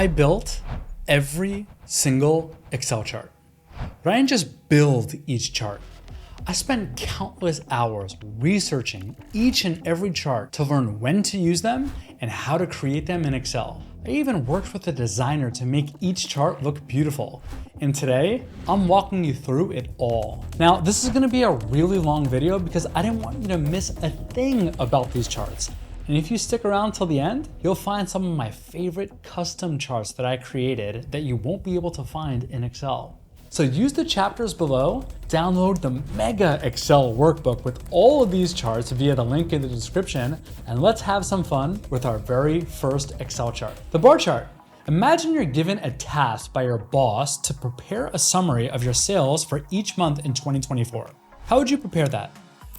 I built every single Excel chart. But I didn't just build each chart. I spent countless hours researching each and every chart to learn when to use them and how to create them in Excel. I even worked with a designer to make each chart look beautiful. And today, I'm walking you through it all. Now, this is gonna be a really long video because I didn't want you to miss a thing about these charts. And if you stick around till the end, you'll find some of my favorite custom charts that I created that you won't be able to find in Excel. So use the chapters below, download the mega Excel workbook with all of these charts via the link in the description, and let's have some fun with our very first Excel chart. The bar chart. Imagine you're given a task by your boss to prepare a summary of your sales for each month in 2024. How would you prepare that?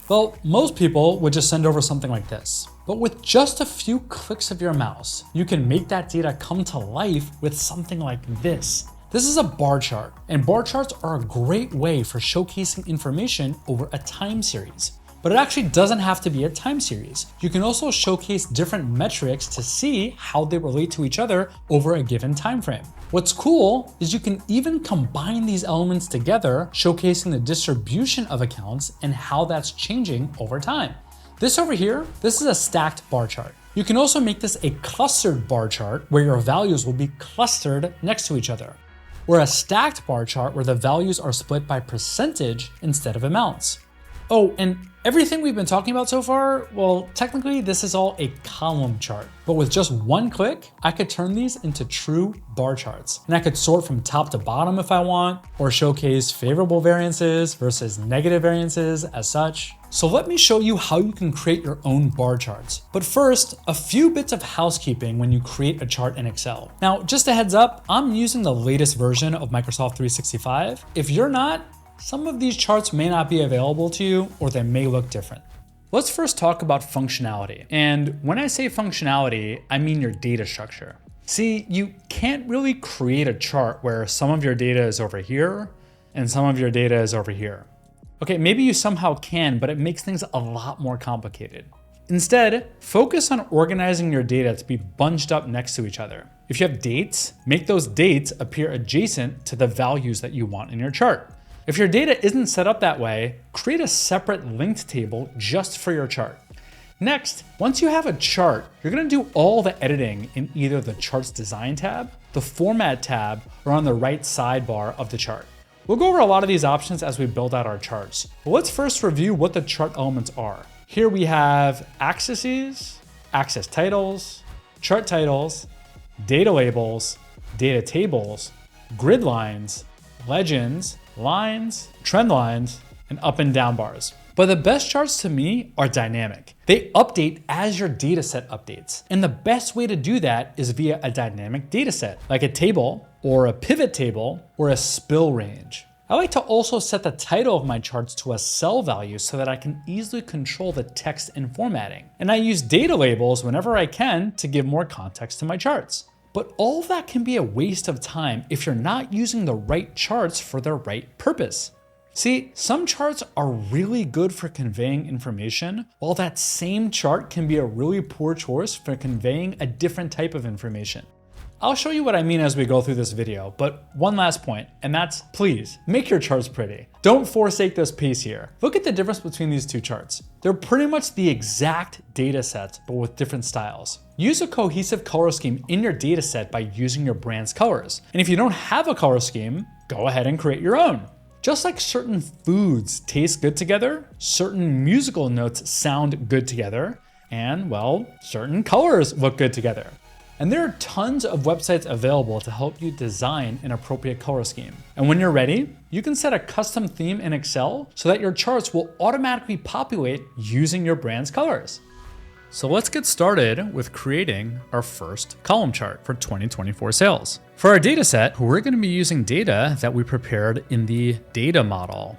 Well, most people would just send over something like this. But with just a few clicks of your mouse, you can make that data come to life with something like this. This is a bar chart, and bar charts are a great way for showcasing information over a time series. But it actually doesn't have to be a time series. You can also showcase different metrics to see how they relate to each other over a given time frame. What's cool is you can even combine these elements together, showcasing the distribution of accounts and how that's changing over time. This over here, this is a stacked bar chart. You can also make this a clustered bar chart where your values will be clustered next to each other, or a stacked bar chart where the values are split by percentage instead of amounts. Oh, and everything we've been talking about so far, well, technically this is all a column chart, but with just one click, I could turn these into true bar charts. And I could sort from top to bottom if I want, or showcase favorable variances versus negative variances as such. So let me show you how you can create your own bar charts. But first, a few bits of housekeeping when you create a chart in Excel. Now, just a heads up, I'm using the latest version of Microsoft 365. If you're not, some of these charts may not be available to you, or they may look different. Let's first talk about functionality. And when I say functionality, I mean your data structure. See, you can't really create a chart where some of your data is over here and some of your data is over here. Okay, maybe you somehow can, but it makes things a lot more complicated. Instead, focus on organizing your data to be bunched up next to each other. If you have dates, make those dates appear adjacent to the values that you want in your chart. If your data isn't set up that way, create a separate linked table just for your chart. Next, once you have a chart, you're gonna do all the editing in either the Charts Design tab, the Format tab, or on the right sidebar of the chart. We'll go over a lot of these options as we build out our charts. But let's first review what the chart elements are. Here we have axes, axis titles, chart titles, data labels, data tables, grid lines, legends, lines, trend lines, and up and down bars. But the best charts to me are dynamic. They update as your dataset updates. And the best way to do that is via a dynamic dataset, like a table or a pivot table or a spill range. I like to also set the title of my charts to a cell value so that I can easily control the text and formatting. And I use data labels whenever I can to give more context to my charts. But all of that can be a waste of time if you're not using the right charts for the right purpose. See, some charts are really good for conveying information, while that same chart can be a really poor choice for conveying a different type of information. I'll show you what I mean as we go through this video, but one last point, and that's please make your charts pretty. Don't forsake this piece here. Look at the difference between these two charts. They're pretty much the exact data sets, but with different styles. Use a cohesive color scheme in your data set by using your brand's colors. And if you don't have a color scheme, go ahead and create your own. Just like certain foods taste good together, certain musical notes sound good together, and well, certain colors look good together. And there are tons of websites available to help you design an appropriate color scheme. And when you're ready, you can set a custom theme in Excel so that your charts will automatically populate using your brand's colors. So let's get started with creating our first column chart for 2024 sales. For our data set, we're going to be using data that we prepared in the data model.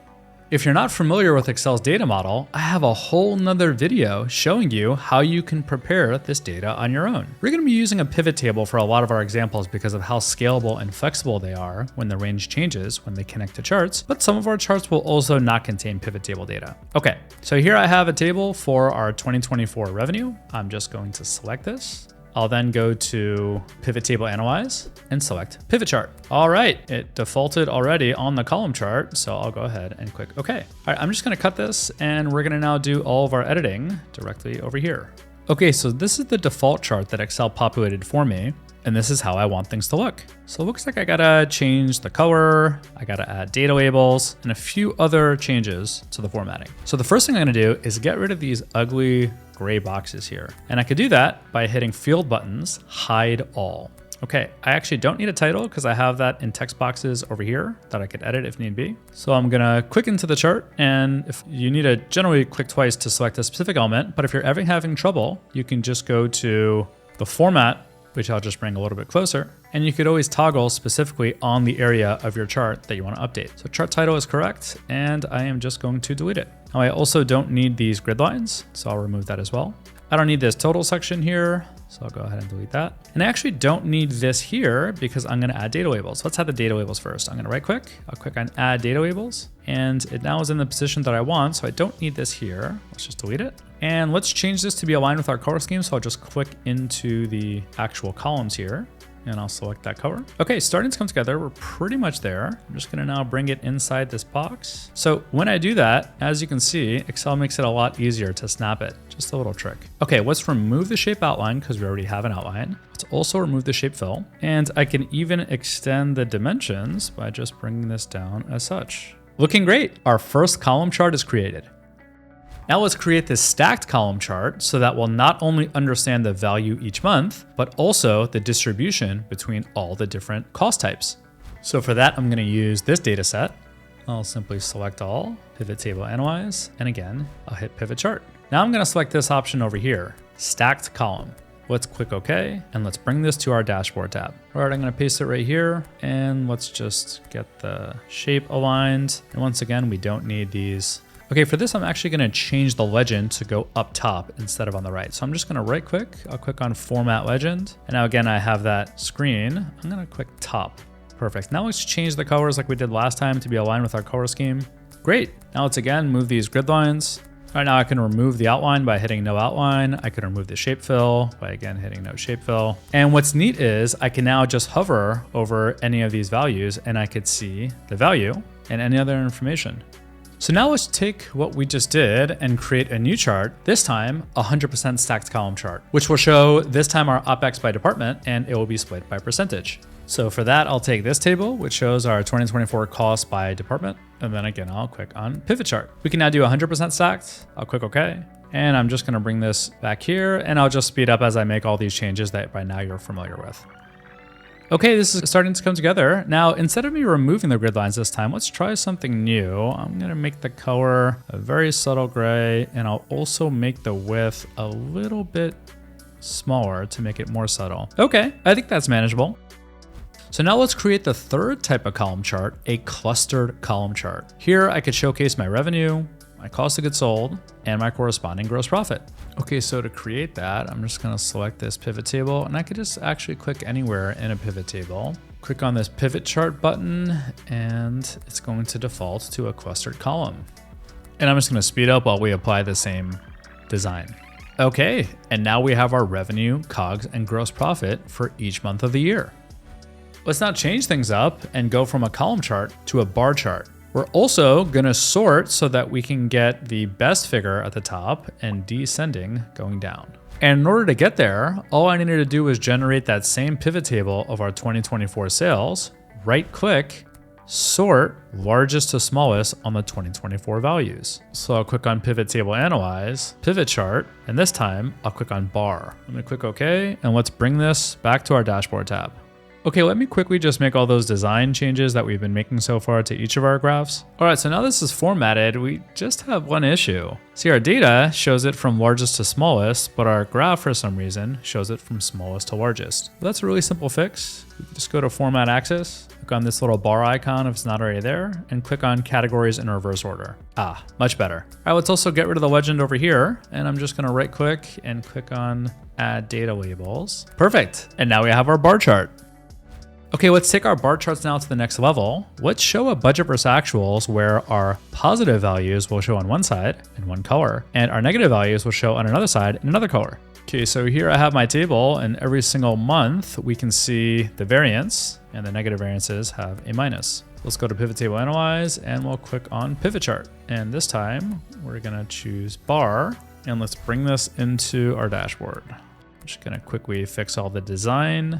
If you're not familiar with Excel's data model, I have a whole nother video showing you how you can prepare this data on your own. We're going to be using a pivot table for a lot of our examples because of how scalable and flexible they are when the range changes when they connect to charts, but some of our charts will also not contain pivot table data. Okay, so here I have a table for our 2024 revenue. I'm just going to select this I'll then go to Pivot Table Analyze and select Pivot Chart. All right, it defaulted already on the column chart, so I'll go ahead and click OK. All right, I'm just gonna cut this and we're gonna now do all of our editing directly over here. Okay, so this is the default chart that Excel populated for me, and this is how I want things to look. So it looks like I gotta change the color, I gotta add data labels, and a few other changes to the formatting. So the first thing I'm gonna do is get rid of these ugly gray boxes here. And I could do that by hitting Field buttons, Hide All. Okay, I actually don't need a title because I have that in text boxes over here that I could edit if need be. So I'm gonna click into the chart, and if you need to generally click twice to select a specific element, but if you're ever having trouble, you can just go to the format, which I'll just bring a little bit closer, and you could always toggle specifically on the area of your chart that you want to update. So chart title is correct, and I am just going to delete it. Now I also don't need these grid lines, so I'll remove that as well. I don't need this total section here, so I'll go ahead and delete that. And I actually don't need this here because I'm gonna add data labels. Let's add the data labels first. I'm gonna right click, I'll click on add data labels, and it now is in the position that I want, so I don't need this here. Let's just delete it. And let's change this to be aligned with our color scheme. So I'll just click into the actual columns here and I'll select that color. Okay, starting to come together, we're pretty much there. I'm just gonna now bring it inside this box. So when I do that, as you can see, Excel makes it a lot easier to snap it. Just a little trick. Okay, let's remove the shape outline because we already have an outline. Let's also remove the shape fill. And I can even extend the dimensions by just bringing this down as such. Looking great. Our first column chart is created. Now let's create this stacked column chart so that we'll not only understand the value each month, but also the distribution between all the different cost types. So for that, I'm gonna use this data set. I'll simply select all, Pivot Table Analyze, and again, I'll hit Pivot Chart. Now I'm gonna select this option over here, Stacked Column. Let's click OK, and let's bring this to our dashboard tab. All right, I'm gonna paste it right here, and let's just get the shape aligned. And once again, we don't need these. Okay, for this, I'm actually gonna change the legend to go up top instead of on the right. So I'm just gonna right click, I'll click on Format Legend. And now again, I have that screen. I'm gonna click top. Perfect. Now let's change the colors like we did last time to be aligned with our color scheme. Great. Now let's again move these grid lines. Right now I can remove the outline by hitting no outline. I can remove the shape fill by again hitting no shape fill. And what's neat is I can now just hover over any of these values and I could see the value and any other information. So now let's take what we just did and create a new chart, this time 100% stacked column chart, which will show this time our OpEx by department and it will be split by percentage. So for that, I'll take this table, which shows our 2024 costs by department. And then again, I'll click on Pivot Chart. We can now do 100% stacked. I'll click OK. And I'm just gonna bring this back here and I'll just speed up as I make all these changes that by now you're familiar with. Okay, this is starting to come together. Now, instead of me removing the grid lines this time, let's try something new. I'm gonna make the color a very subtle gray, and I'll also make the width a little bit smaller to make it more subtle. Okay, I think that's manageable. So now let's create the third type of column chart, a clustered column chart. Here I could showcase my revenue, my cost of goods sold, and my corresponding gross profit. Okay, so to create that, I'm just gonna select this pivot table, and I could just actually click anywhere in a pivot table. Click on this pivot chart button, and it's going to default to a clustered column. And I'm just gonna speed up while we apply the same design. Okay, and now we have our revenue, COGS, and gross profit for each month of the year. Let's now change things up and go from a column chart to a bar chart. We're also gonna sort so that we can get the best figure at the top and descending going down. And in order to get there, all I needed to do was generate that same pivot table of our 2024 sales, right click, sort largest to smallest on the 2024 values. So I'll click on Pivot Table Analyze, Pivot Chart, and this time I'll click on Bar. I'm gonna click OK, and let's bring this back to our dashboard tab. Okay, let me quickly just make all those design changes that we've been making so far to each of our graphs. All right, so now this is formatted, we just have one issue. See, our data shows it from largest to smallest, but our graph for some reason shows it from smallest to largest. Well, that's a really simple fix. You can just go to Format Axis, click on this little bar icon if it's not already there, and click on Categories in reverse order. Ah, much better. All right, let's also get rid of the legend over here, and I'm just gonna right click and click on Add Data Labels. Perfect, and now we have our bar chart. Okay, let's take our bar charts now to the next level. Let's show a budget versus actuals where our positive values will show on one side in one color, and our negative values will show on another side in another color. Okay, so here I have my table, and every single month we can see the variance, and the negative variances have a minus. Let's go to Pivot Table Analyze, and we'll click on Pivot Chart. And this time we're gonna choose bar, and let's bring this into our dashboard. I'm just gonna quickly fix all the design.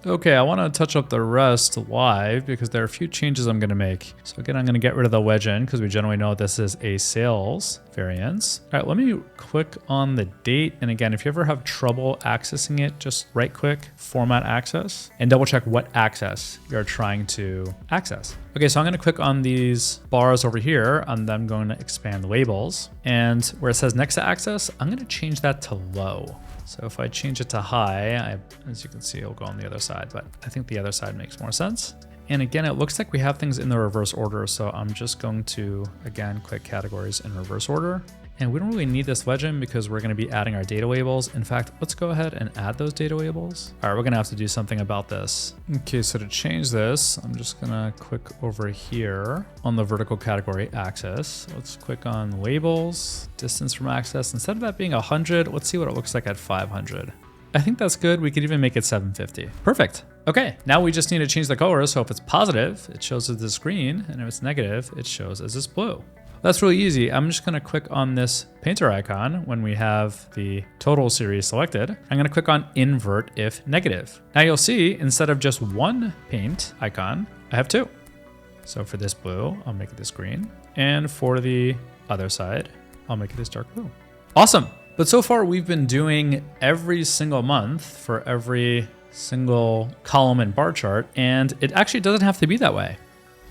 Okay, I wanna touch up the rest live because there are a few changes I'm gonna make. So again, I'm gonna get rid of the wedge in because we generally know this is a sales variance. All right, let me click on the date. And again, if you ever have trouble accessing it, just right click, format access, and double check what access you're trying to access. Okay, so I'm gonna click on these bars over here, and then I'm going to expand labels. And where it says next to access, I'm gonna change that to low. So if I change it to high, as you can see, it'll go on the other side, but I think the other side makes more sense. And again, it looks like we have things in the reverse order. So I'm just going to, again, click categories in reverse order. And we don't really need this legend because we're gonna be adding our data labels. In fact, let's go ahead and add those data labels. All right, we're gonna have to do something about this. Okay, so to change this, I'm just gonna click over here on the vertical category axis. Let's click on labels, distance from axis. Instead of that being 100, let's see what it looks like at 500. I think that's good. We could even make it 750. Perfect. Okay, now we just need to change the color. So if it's positive, it shows as this green, and if it's negative, it shows as this blue. That's really easy. I'm just gonna click on this painter icon when we have the total series selected. I'm gonna click on invert if negative. Now you'll see, instead of just one paint icon, I have two. So for this blue, I'll make it this green. And for the other side, I'll make it this dark blue. Awesome. But so far we've been doing every single month for every single column and bar chart, and it actually doesn't have to be that way.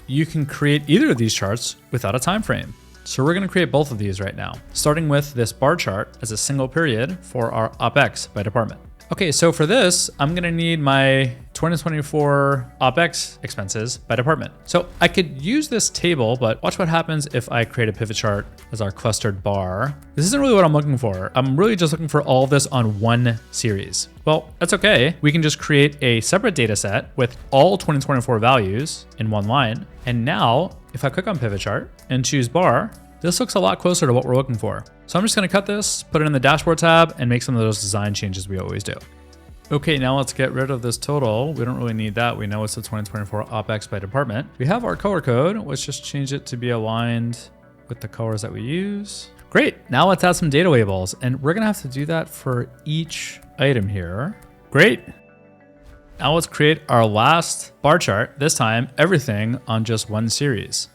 You can create either of these charts without a time frame. So we're gonna create both of these right now, starting with this bar chart as a single period for our OpEx by department. Okay, so for this, I'm gonna need my 2024 OpEx expenses by department. So I could use this table, but watch what happens if I create a pivot chart as our clustered bar. This isn't really what I'm looking for. I'm really just looking for all of this on one series. Well, that's okay. We can just create a separate data set with all 2024 values in one line. And now, if I click on pivot chart and choose bar, this looks a lot closer to what we're looking for. So I'm just gonna cut this, put it in the dashboard tab, and make some of those design changes we always do. Okay, now let's get rid of this total. We don't really need that. We know it's the 2024 OpEx by department. We have our color code. Let's just change it to be aligned with the colors that we use. Great, now let's add some data labels, and we're gonna have to do that for each item here. Great. Now let's create our last bar chart, this time everything on just one series.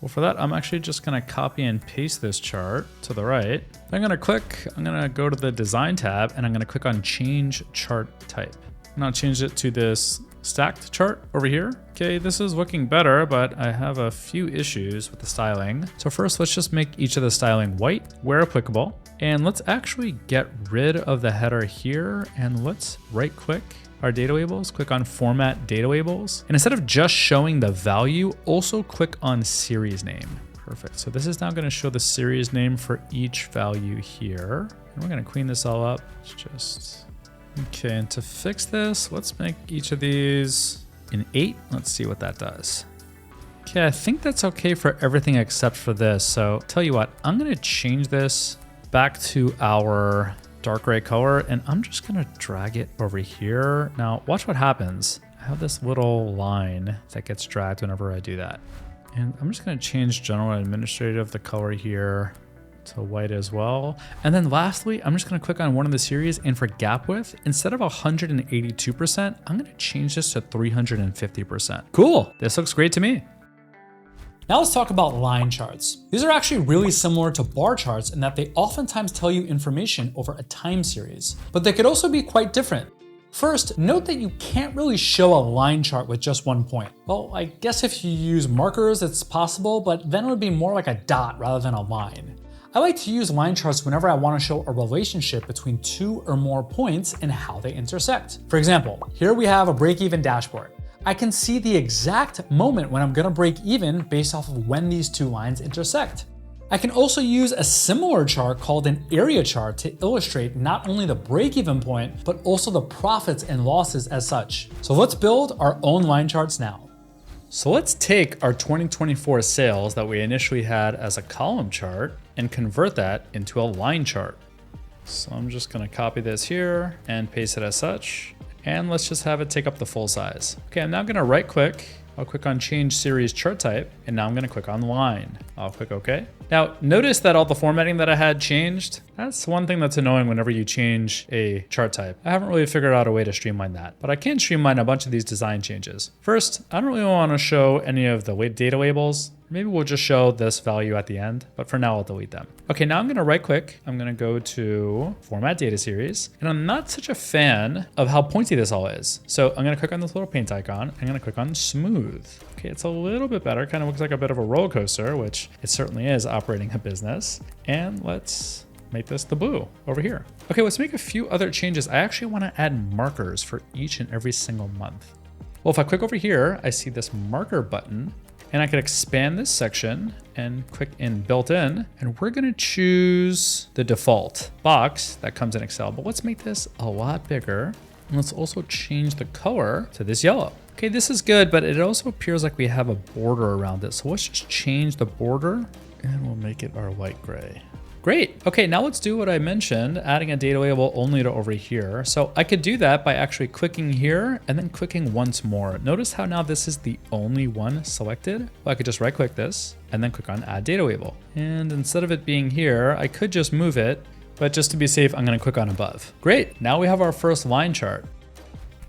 Well, for that, I'm actually just gonna copy and paste this chart to the right. I'm gonna go to the design tab, and I'm gonna click on change chart type. I'm gonna change it to this stacked chart over here. Okay, this is looking better, but I have a few issues with the styling. So first, let's just make each of the styling white where applicable. And let's actually get rid of the header here, and let's right click our data labels, click on format data labels. And instead of just showing the value, also click on series name. Perfect. So this is now gonna show the series name for each value here. And we're gonna clean this all up. It's just, okay, and to fix this, let's make each of these an 8. Let's see what that does. Okay, I think that's okay for everything except for this. So tell you what, I'm gonna change this back to our dark gray color, and I'm just gonna drag it over here. Now watch what happens. I have this little line that gets dragged whenever I do that. And I'm just gonna change general administrative, the color here to white as well. And then lastly, I'm just gonna click on one of the series, and for gap width, instead of 182%, I'm gonna change this to 350%. Cool, this looks great to me. Now let's talk about line charts. These are actually really similar to bar charts in that they oftentimes tell you information over a time series, but they could also be quite different. First, note that you can't really show a line chart with just one point. Well, I guess if you use markers, it's possible, but then it would be more like a dot rather than a line. I like to use line charts whenever I want to show a relationship between two or more points and how they intersect. For example, here we have a break-even dashboard. I can see the exact moment when I'm gonna break even based off of when these two lines intersect. I can also use a similar chart called an area chart to illustrate not only the break-even point, but also the profits and losses as such. So let's build our own line charts now. So let's take our 2024 sales that we initially had as a column chart and convert that into a line chart. So I'm just gonna copy this here and paste it as such. And let's just have it take up the full size. Okay, I'm now gonna right click. I'll click on change series chart type, and now I'm gonna click on line. I'll click OK. Now, notice that all the formatting that I had changed. That's one thing that's annoying whenever you change a chart type. I haven't really figured out a way to streamline that, but I can streamline a bunch of these design changes. First, I don't really wanna show any of the data labels. Maybe we'll just show this value at the end, but for now I'll delete them. Okay, now I'm gonna right click. I'm gonna go to Format Data Series, and I'm not such a fan of how pointy this all is. So I'm gonna click on this little paint icon. I'm gonna click on Smooth. Okay, it's a little bit better. Kind of looks like a bit of a roller coaster, which it certainly is operating a business. And let's make this the blue over here. Okay, let's make a few other changes. I actually wanna add markers for each and every single month. Well, if I click over here, I see this marker button. And I could expand this section and click in built in, and we're gonna choose the default box that comes in Excel, but let's make this a lot bigger. And let's also change the color to this yellow. Okay, this is good, but it also appears like we have a border around it. So let's just change the border and we'll make it our light gray. Great. Okay, now let's do what I mentioned, adding a data label only to over here. So I could do that by actually clicking here and then clicking once more. Notice how now this is the only one selected. Well, I could just right click this and then click on add data label. And instead of it being here, I could just move it, but just to be safe, I'm gonna click on above. Great, now we have our first line chart.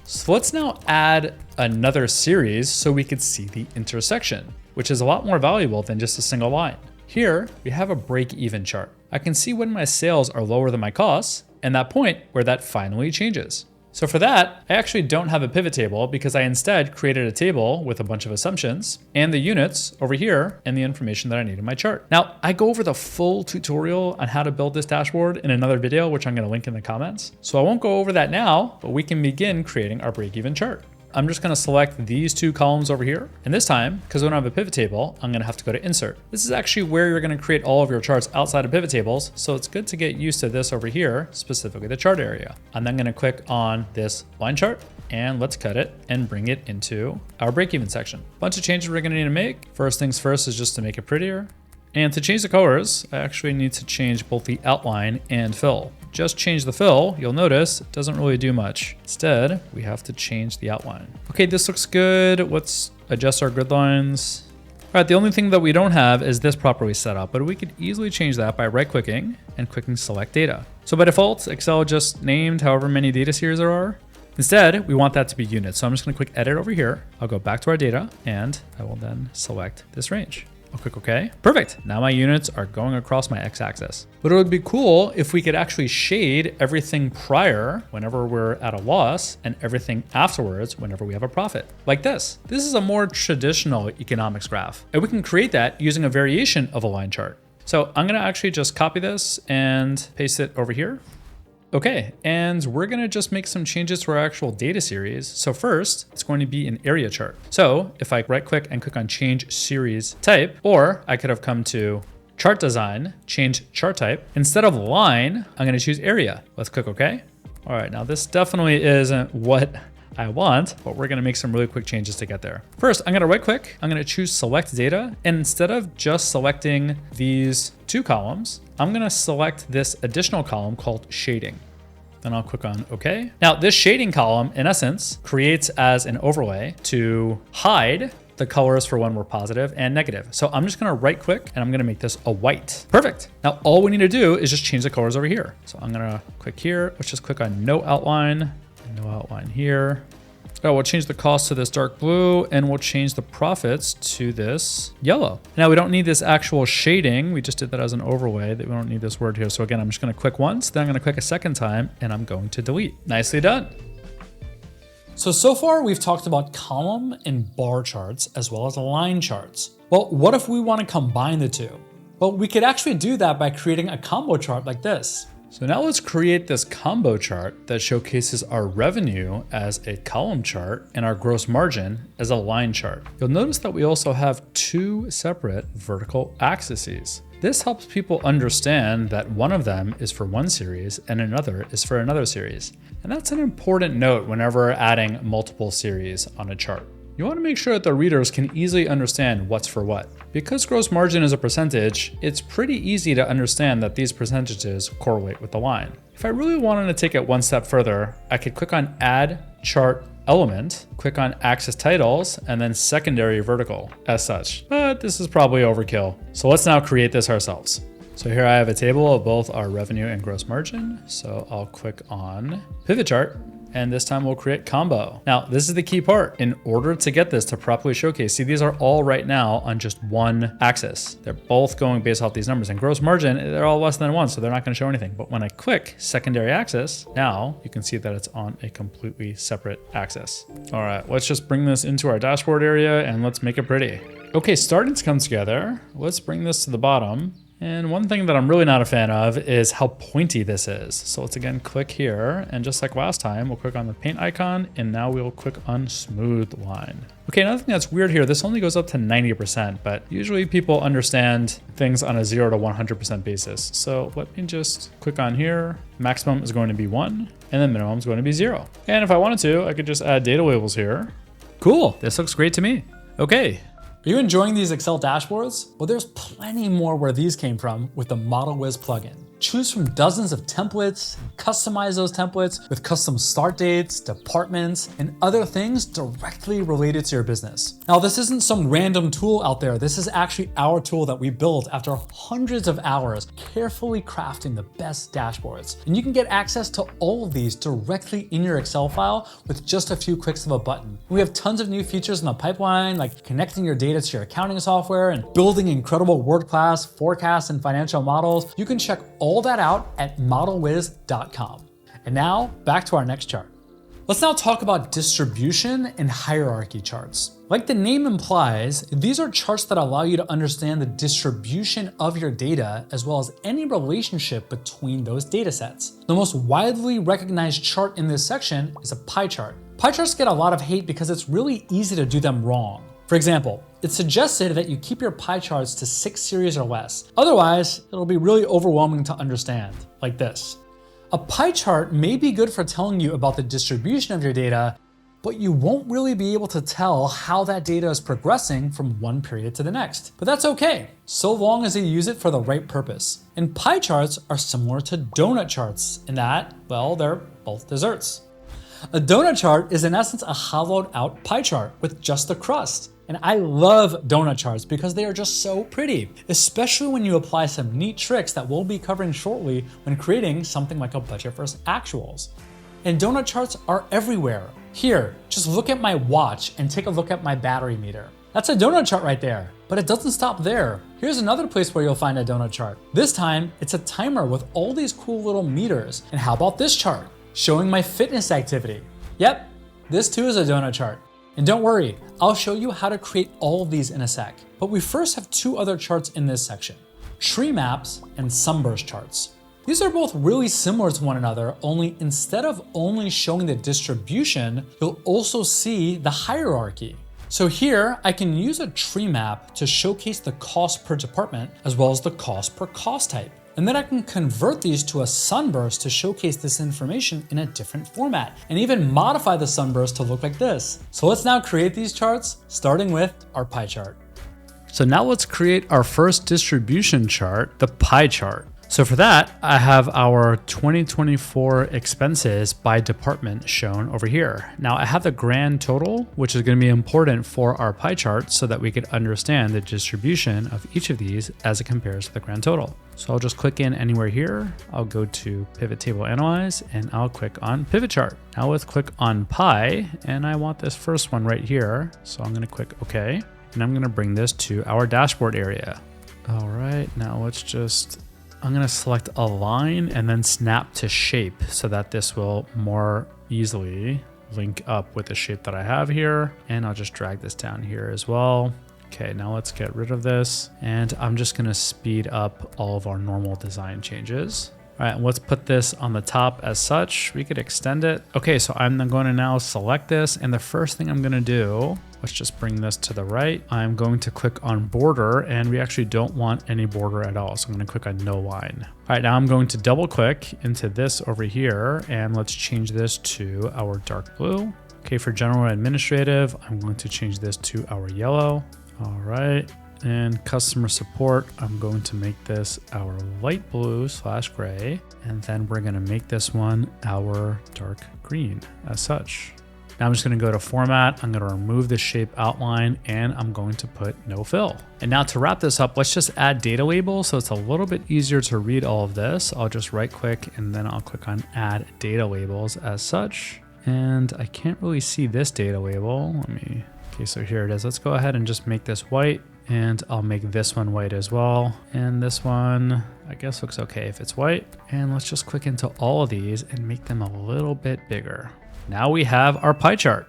So let's now add another series so we could see the intersection, which is a lot more valuable than just a single line. Here, we have a break-even chart. I can see when my sales are lower than my costs, and that point where that finally changes. So for that, I actually don't have a pivot table because I instead created a table with a bunch of assumptions and the units over here and the information that I need in my chart. Now, I go over the full tutorial on how to build this dashboard in another video, which I'm gonna link in the comments. So I won't go over that now, but we can begin creating our break-even chart. I'm just gonna select these two columns over here. And this time, because we don't have a pivot table, I'm gonna have to go to Insert. This is actually where you're gonna create all of your charts outside of pivot tables. So it's good to get used to this over here, specifically the chart area. I'm then gonna click on this line chart and let's cut it and bring it into our break-even section. Bunch of changes we're gonna need to make. First things first is just to make it prettier. And to change the colors, I actually need to change both the outline and fill. Just change the fill, you'll notice it doesn't really do much. Instead, we have to change the outline. Okay, this looks good. Let's adjust our grid lines. All right, the only thing that we don't have is this properly set up, but we could easily change that by right-clicking and clicking Select Data. So by default, Excel just named however many data series there are. Instead, we want that to be units. So I'm just gonna click Edit over here. I'll go back to our data, and I will then select this range. I'll click OK. Perfect. Now my units are going across my x-axis. But it would be cool if we could actually shade everything prior whenever we're at a loss and everything afterwards whenever we have a profit. Like this. This is a more traditional economics graph. And we can create that using a variation of a line chart. So I'm gonna actually just copy this and paste it over here. Okay, and we're gonna just make some changes to our actual data series. So first, it's going to be an area chart. So if I right click and click on change series type, or I could have come to chart design, change chart type. Instead of line, I'm gonna choose area. Let's click OK. All right, now this definitely isn't what I want, but we're gonna make some really quick changes to get there. First, I'm gonna right click, I'm gonna choose select data, and instead of just selecting these two columns, I'm gonna select this additional column called shading. Then I'll click on OK. Now this shading column, in essence, creates as an overlay to hide the colors for when we're positive and negative. So I'm just gonna right click and I'm gonna make this a white. Perfect. Now all we need to do is just change the colors over here. So I'm gonna click here. Let's just click on no outline here. Oh, we'll change the cost to this dark blue and we'll change the profits to this yellow. Now we don't need this actual shading. We just did that as an overlay. That we don't need this word here. So again, I'm just gonna click once, then I'm gonna click a second time and I'm going to delete. Nicely done. So far we've talked about column and bar charts as well as line charts. Well, what if we want to combine the two? Well, we could actually do that by creating a combo chart like this. So now let's create this combo chart that showcases our revenue as a column chart and our gross margin as a line chart. You'll notice that we also have two separate vertical axes. This helps people understand that one of them is for one series and another is for another series. And that's an important note whenever adding multiple series on a chart. You want to make sure that the readers can easily understand what's for what. Because gross margin is a percentage, it's pretty easy to understand that these percentages correlate with the line. If I really wanted to take it one step further, I could click on Add Chart Element, click on Axis Titles, and then Secondary Vertical as such. But this is probably overkill. So let's now create this ourselves. So here I have a table of both our revenue and gross margin. So I'll click on Pivot Chart, and this time we'll create combo. Now, this is the key part. In order to get this to properly showcase, see, these are all right now on just one axis. They're both going based off these numbers, and gross margin, they're all less than 1, so they're not gonna show anything. But when I click secondary axis, now you can see that it's on a completely separate axis. All right, let's just bring this into our dashboard area and let's make it pretty. Okay, starting to come together. Let's bring this to the bottom. And one thing that I'm really not a fan of is how pointy this is. So let's again click here, and just like last time, we'll click on the paint icon, and now we'll click on smooth line. Okay, another thing that's weird here, this only goes up to 90%, but usually people understand things on a 0 to 100% basis. So let me just click on here. Maximum is going to be 1, and then minimum is going to be 0. And if I wanted to, I could just add data labels here. Cool, this looks great to me. Okay. Are you enjoying these Excel dashboards? Well, there's plenty more where these came from with the Model Wiz plugin. Choose from dozens of templates, customize those templates with custom start dates, departments, and other things directly related to your business. Now, this isn't some random tool out there. This is actually our tool that we built after hundreds of hours carefully crafting the best dashboards. And you can get access to all of these directly in your Excel file with just a few clicks of a button. We have tons of new features in the pipeline, like connecting your data to your accounting software and building incredible world-class forecasts and financial models. You can check all that out at modelwiz.com. And now back to our next chart. Let's now talk about distribution and hierarchy charts. Like the name implies, these are charts that allow you to understand the distribution of your data as well as any relationship between those data sets. The most widely recognized chart in this section is a pie chart. Pie charts get a lot of hate because it's really easy to do them wrong. For example, it's suggested that you keep your pie charts to 6 series or less. Otherwise, it'll be really overwhelming to understand, like this. A pie chart may be good for telling you about the distribution of your data, but you won't really be able to tell how that data is progressing from one period to the next. But that's okay, so long as you use it for the right purpose. And pie charts are similar to donut charts in that, well, they're both desserts. A donut chart is in essence a hollowed out pie chart with just the crust. And I love donut charts because they are just so pretty, especially when you apply some neat tricks that we'll be covering shortly when creating something like a budget versus actuals. And donut charts are everywhere. Here, just look at my watch and take a look at my battery meter. That's a donut chart right there, but it doesn't stop there. Here's another place where you'll find a donut chart. This time, it's a timer with all these cool little meters. And how about this chart, showing my fitness activity? Yep, this too is a donut chart. And don't worry, I'll show you how to create all of these in a sec. But we first have 2 other charts in this section, Treemaps and Sumburst Charts. These are both really similar to one another, only instead of only showing the distribution, you'll also see the hierarchy. So here, I can use a tree map to showcase the cost per department as well as the cost per cost type. And then I can convert these to a sunburst to showcase this information in a different format and even modify the sunburst to look like this. So let's now create these charts, starting with our pie chart. So now let's create our first distribution chart, the pie chart. So for that, I have our 2024 expenses by department shown over here. Now I have the grand total, which is going to be important for our pie chart so that we could understand the distribution of each of these as it compares to the grand total. So I'll just click in anywhere here. I'll go to Pivot Table Analyze and I'll click on Pivot Chart. Now let's click on pie, and I want this first one right here. So I'm going to click OK, and I'm going to bring this to our dashboard area. All right, now I'm going to select align and then snap to shape so that this will more easily link up with the shape that I have here. And I'll just drag this down here as well. Okay, now let's get rid of this. And I'm just going to speed up all of our normal design changes. All right, let's put this on the top as such. We could extend it. Okay, so I'm going to now select this. And the first thing I'm going to do, let's just bring this to the right. I'm going to click on border, and we actually don't want any border at all. So I'm going to click on no line. All right, now I'm going to double click into this over here, and let's change this to our dark blue. Okay, for general and administrative, I'm going to change this to our yellow. All right. And customer support, I'm going to make this our light blue / gray. And then we're going to make this one our dark green as such. Now I'm just going to go to format. I'm going to remove the shape outline and I'm going to put no fill. And now to wrap this up, let's just add data labels. So it's a little bit easier to read all of this. I'll just right click and then I'll click on add data labels as such. And I can't really see this data label. Okay, so here it is. Let's go ahead and just make this white. And I'll make this one white as well. And this one, I guess looks okay if it's white. And let's just click into all of these and make them a little bit bigger. Now we have our pie chart.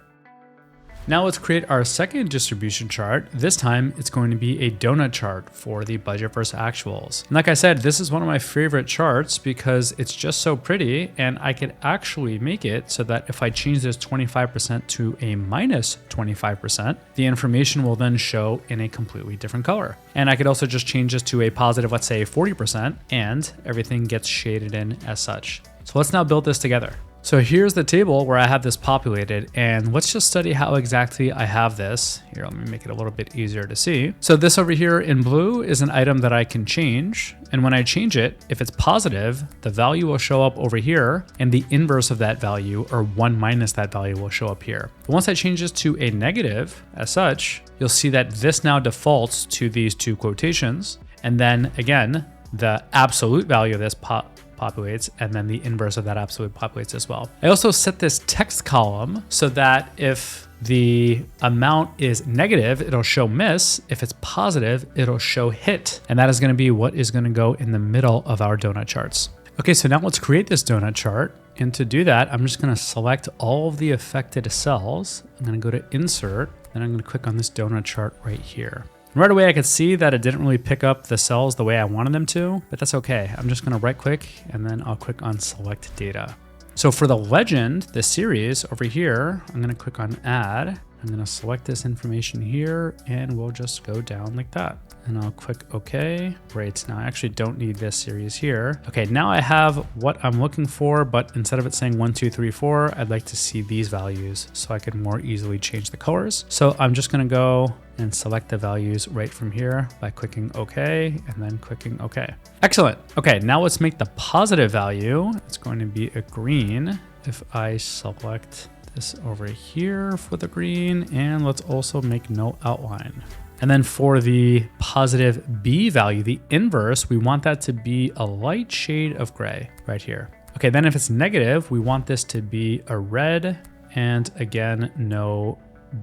Now let's create our second distribution chart. This time it's going to be a donut chart for the budget versus actuals. And like I said, this is one of my favorite charts because it's just so pretty and I could actually make it so that if I change this 25% to a minus 25%, the information will then show in a completely different color. And I could also just change this to a positive, let's say 40%, and everything gets shaded in as such. So let's now build this together. So here's the table where I have this populated, and let's just study how exactly I have this. Here, let me make it a little bit easier to see. So this over here in blue is an item that I can change. And when I change it, if it's positive, the value will show up over here, and the inverse of that value, or 1 minus that value, will show up here. But once I change this to a negative as such, you'll see that this now defaults to these two quotations. And then again, the absolute value of this populates, and then the inverse of that absolute populates as well. I also set this text column so that if the amount is negative, it'll show miss. If it's positive, it'll show hit. And that is going to be what is going to go in the middle of our donut charts. Okay, so now let's create this donut chart. And to do that, I'm just going to select all of the affected cells. I'm going to go to insert, and I'm going to click on this donut chart right here. Right away, I could see that it didn't really pick up the cells the way I wanted them to, but that's okay. I'm just gonna right click and then I'll click on select data. So for the legend, the series over here, I'm gonna click on add. I'm gonna select this information here and we'll just go down like that. And I'll click OK. Great, now I actually don't need this series here. Okay, now I have what I'm looking for, but instead of it saying 1, 2, 3, 4, I'd like to see these values so I can more easily change the colors. So I'm just gonna go and select the values right from here by clicking OK and then clicking OK. Excellent. Okay, now let's make the positive value. It's going to be a green. If I select this over here for the green, and let's also make no outline. And then for the positive B value, the inverse, we want that to be a light shade of gray right here. Okay, then if it's negative, we want this to be a red, and again, no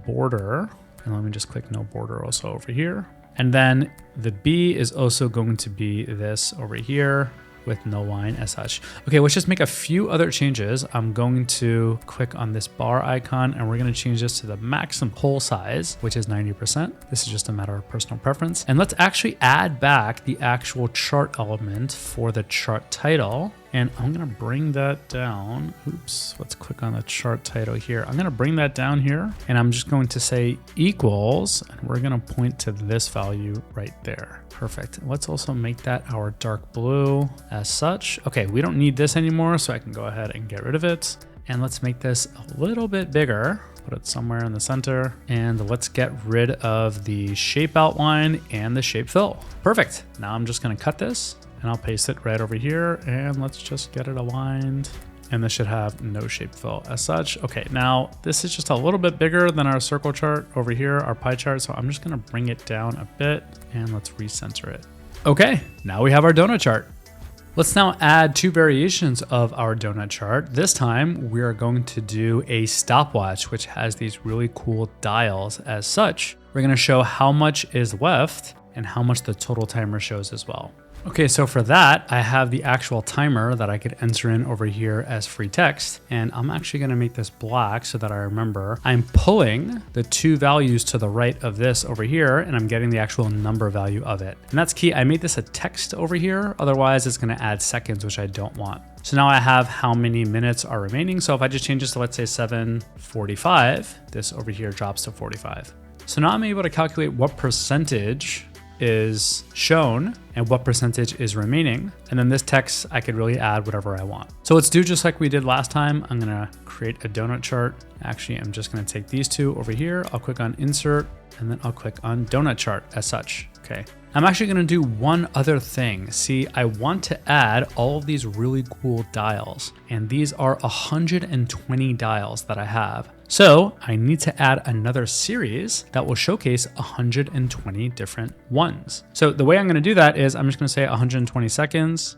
border. And let me just click no border also over here. And then the B is also going to be this over here with no line as such. Okay, let's just make a few other changes. I'm going to click on this bar icon and we're going to change this to the maximum whole size, which is 90%. This is just a matter of personal preference. And let's actually add back the actual chart element for the chart title. And I'm gonna bring that down. Oops, let's click on the chart title here. I'm gonna bring that down here and I'm just going to say equals, and we're gonna point to this value right there. Perfect. Let's also make that our dark blue as such. Okay, we don't need this anymore, so I can go ahead and get rid of it. And let's make this a little bit bigger. Put it somewhere in the center. And let's get rid of the shape outline and the shape fill. Perfect. Now I'm just gonna cut this and I'll paste it right over here, and let's just get it aligned. And this should have no shape fill as such. Okay, now this is just a little bit bigger than our circle chart over here, our pie chart. So I'm just gonna bring it down a bit and let's recenter it. Okay, now we have our donut chart. Let's now add two variations of our donut chart. This time we are going to do a stopwatch, which has these really cool dials as such. We're gonna show how much is left and how much the total timer shows as well. Okay, so for that, I have the actual timer that I could enter in over here as free text. And I'm actually gonna make this black so that I remember I'm pulling the two values to the right of this over here, and I'm getting the actual number value of it. And that's key. I made this a text over here. Otherwise it's gonna add seconds, which I don't want. So now I have how many minutes are remaining. So if I just change this to, let's say 7:45, this over here drops to 45. So now I'm able to calculate what percentage is shown and what percentage is remaining. And then this text, I could really add whatever I want. So let's do just like we did last time. I'm gonna create a donut chart. Actually, I'm just gonna take these two over here. I'll click on insert and then I'll click on donut chart as such. Okay. I'm actually gonna do one other thing. See, I want to add all of these really cool dials, and these are 120 dials that I have. So I need to add another series that will showcase 120 different ones. So the way I'm gonna do that is I'm just gonna say 120 seconds,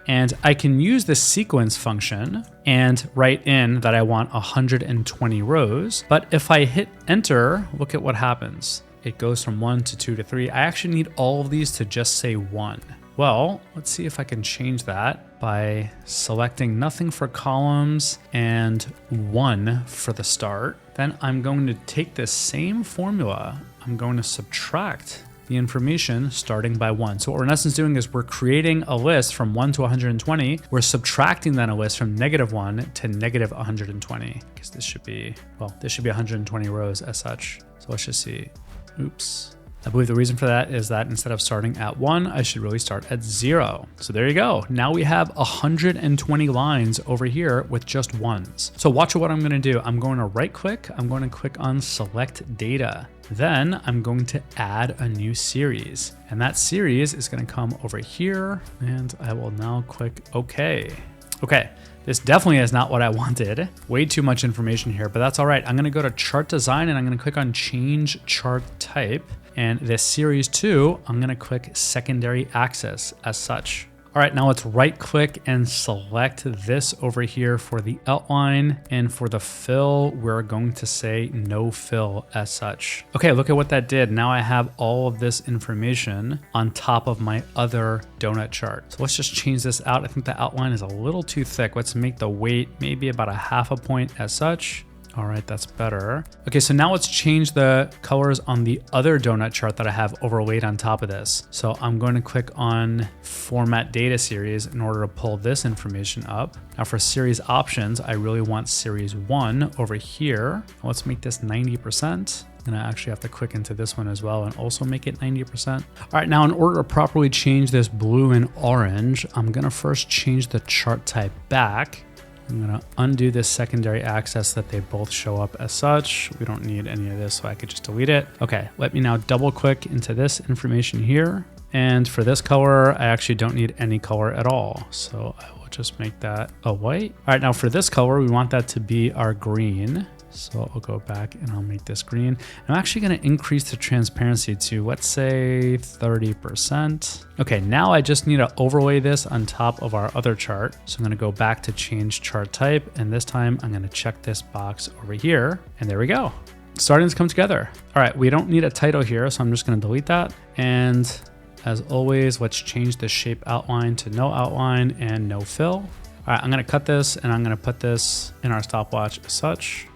and I can use the sequence function and write in that I want 120 rows. But if I hit enter, look at what happens. It goes from 1 to 2 to 3. I actually need all of these to just say 1. Well, let's see if I can change that by selecting nothing for columns and 1 for the start. Then I'm going to take this same formula. I'm going to subtract the information starting by 1. So what we're in essence doing is we're creating a list from 1 to 120. We're subtracting then a list from -1 to -120. Because this should be, well, this should be 120 rows as such. So let's just see. Oops. I believe the reason for that is that instead of starting at 1, I should really start at 0. So there you go. Now we have 120 lines over here with just ones. So watch what I'm going to do. I'm going to right click. I'm going to click on select data. Then I'm going to add a new series. And that series is going to come over here. And I will now click OK. Okay. This definitely is not what I wanted. Way too much information here, but that's all right. I'm gonna go to chart design and I'm gonna click on change chart type. And this series 2, I'm gonna click secondary axis as such. All right, now let's right click and select this over here for the outline, and for the fill, we're going to say no fill as such. Okay, look at what that did. Now I have all of this information on top of my other donut chart. So let's just change this out. I think the outline is a little too thick. Let's make the weight maybe about 0.5 point as such. All right, that's better. Okay, so now let's change the colors on the other donut chart that I have overlaid on top of this. So I'm going to click on Format Data Series in order to pull this information up. Now for series options, I really want series 1 over here. Let's make this 90%. And I actually have to click into this one as well and also make it 90%. All right, now in order to properly change this blue and orange, I'm gonna first change the chart type back. I'm gonna undo this secondary access that they both show up as such. We don't need any of this, so I could just delete it. Okay, let me now double click into this information here. And for this color, I actually don't need any color at all. So I will just make that a white. All right, now for this color, we want that to be our green. So I'll go back and I'll make this green. I'm actually gonna increase the transparency to, let's say 30%. Okay, now I just need to overlay this on top of our other chart. So I'm gonna go back to change chart type. And this time I'm gonna check this box over here. And there we go. Starting to come together. All right, we don't need a title here. So I'm just gonna delete that. And as always, let's change the shape outline to no outline and no fill. All right, I'm gonna cut this and I'm gonna put this in our stopwatch as such.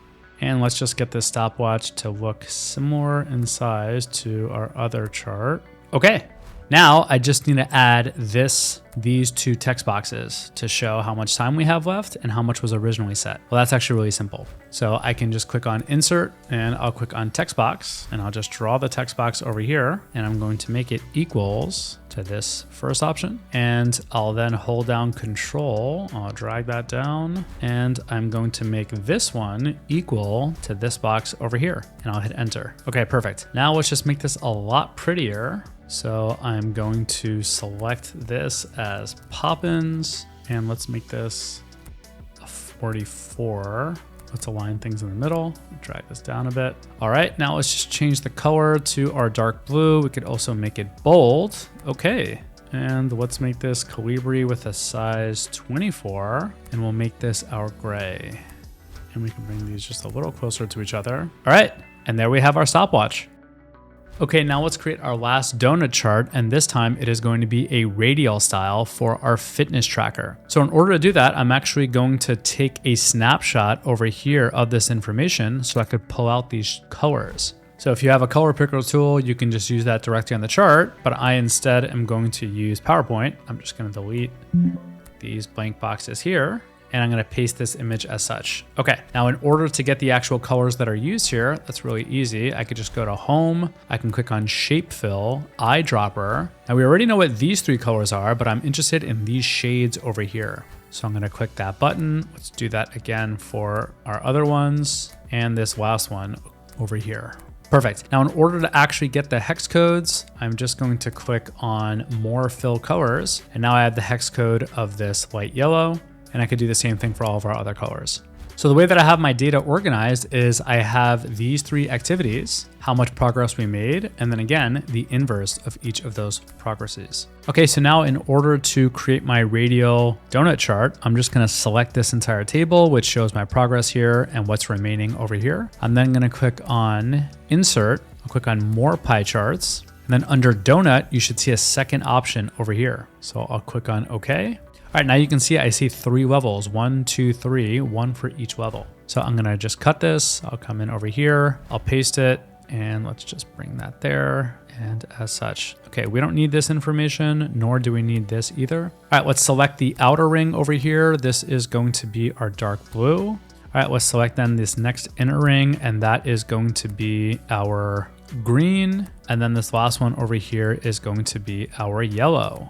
And let's just get this stopwatch to look similar in size to our other chart. Okay, now I just need to add these 2 text boxes to show how much time we have left and how much was originally set. Well, that's actually really simple. So I can just click on insert and I'll click on text box and I'll just draw the text box over here and I'm going to make it equals to this first option. And I'll then hold down control, I'll drag that down and I'm going to make this one equal to this box over here and I'll hit enter. Okay, perfect. Now let's just make this a lot prettier. So I'm going to select this as Poppins and let's make this a 44. Let's align things in the middle, drag this down a bit. All right, now let's just change the color to our dark blue. We could also make it bold. Okay, and let's make this Calibri with a size 24 and we'll make this our gray. And we can bring these just a little closer to each other. All right, and there we have our stopwatch. Okay, now let's create our last donut chart, and this time it is going to be a radial style for our fitness tracker. So in order to do that, I'm actually going to take a snapshot over here of this information so I could pull out these colors. So if you have a color picker tool, you can just use that directly on the chart, but I instead am going to use PowerPoint. I'm just gonna delete these blank boxes here. And I'm gonna paste this image as such. Okay, now in order to get the actual colors that are used here, that's really easy. I could just go to home, I can click on shape fill, eyedropper. Now we already know what these 3 colors are, but I'm interested in these shades over here. So I'm gonna click that button. Let's do that again for our other ones and this last one over here. Perfect. Now, in order to actually get the hex codes, I'm just going to click on more fill colors. And now I have the hex code of this light yellow, and I could do the same thing for all of our other colors. So the way that I have my data organized is I have these 3 activities, how much progress we made, and then again, the inverse of each of those progresses. Okay, so now in order to create my radial donut chart, I'm just gonna select this entire table, which shows my progress here and what's remaining over here. I'm then gonna click on Insert, I'll click on More Pie Charts, and then under Donut, you should see a second option over here. So I'll click on OK. All right, now you can see I see 3 levels, 1, 2, 3, 1 for each level. So I'm gonna just cut this. I'll come in over here, I'll paste it, and let's just bring that there. And as such, okay, we don't need this information, nor do we need this either. All right, let's select the outer ring over here. This is going to be our dark blue. All right, let's select then this next inner ring, and that is going to be our green. And then this last one over here is going to be our yellow.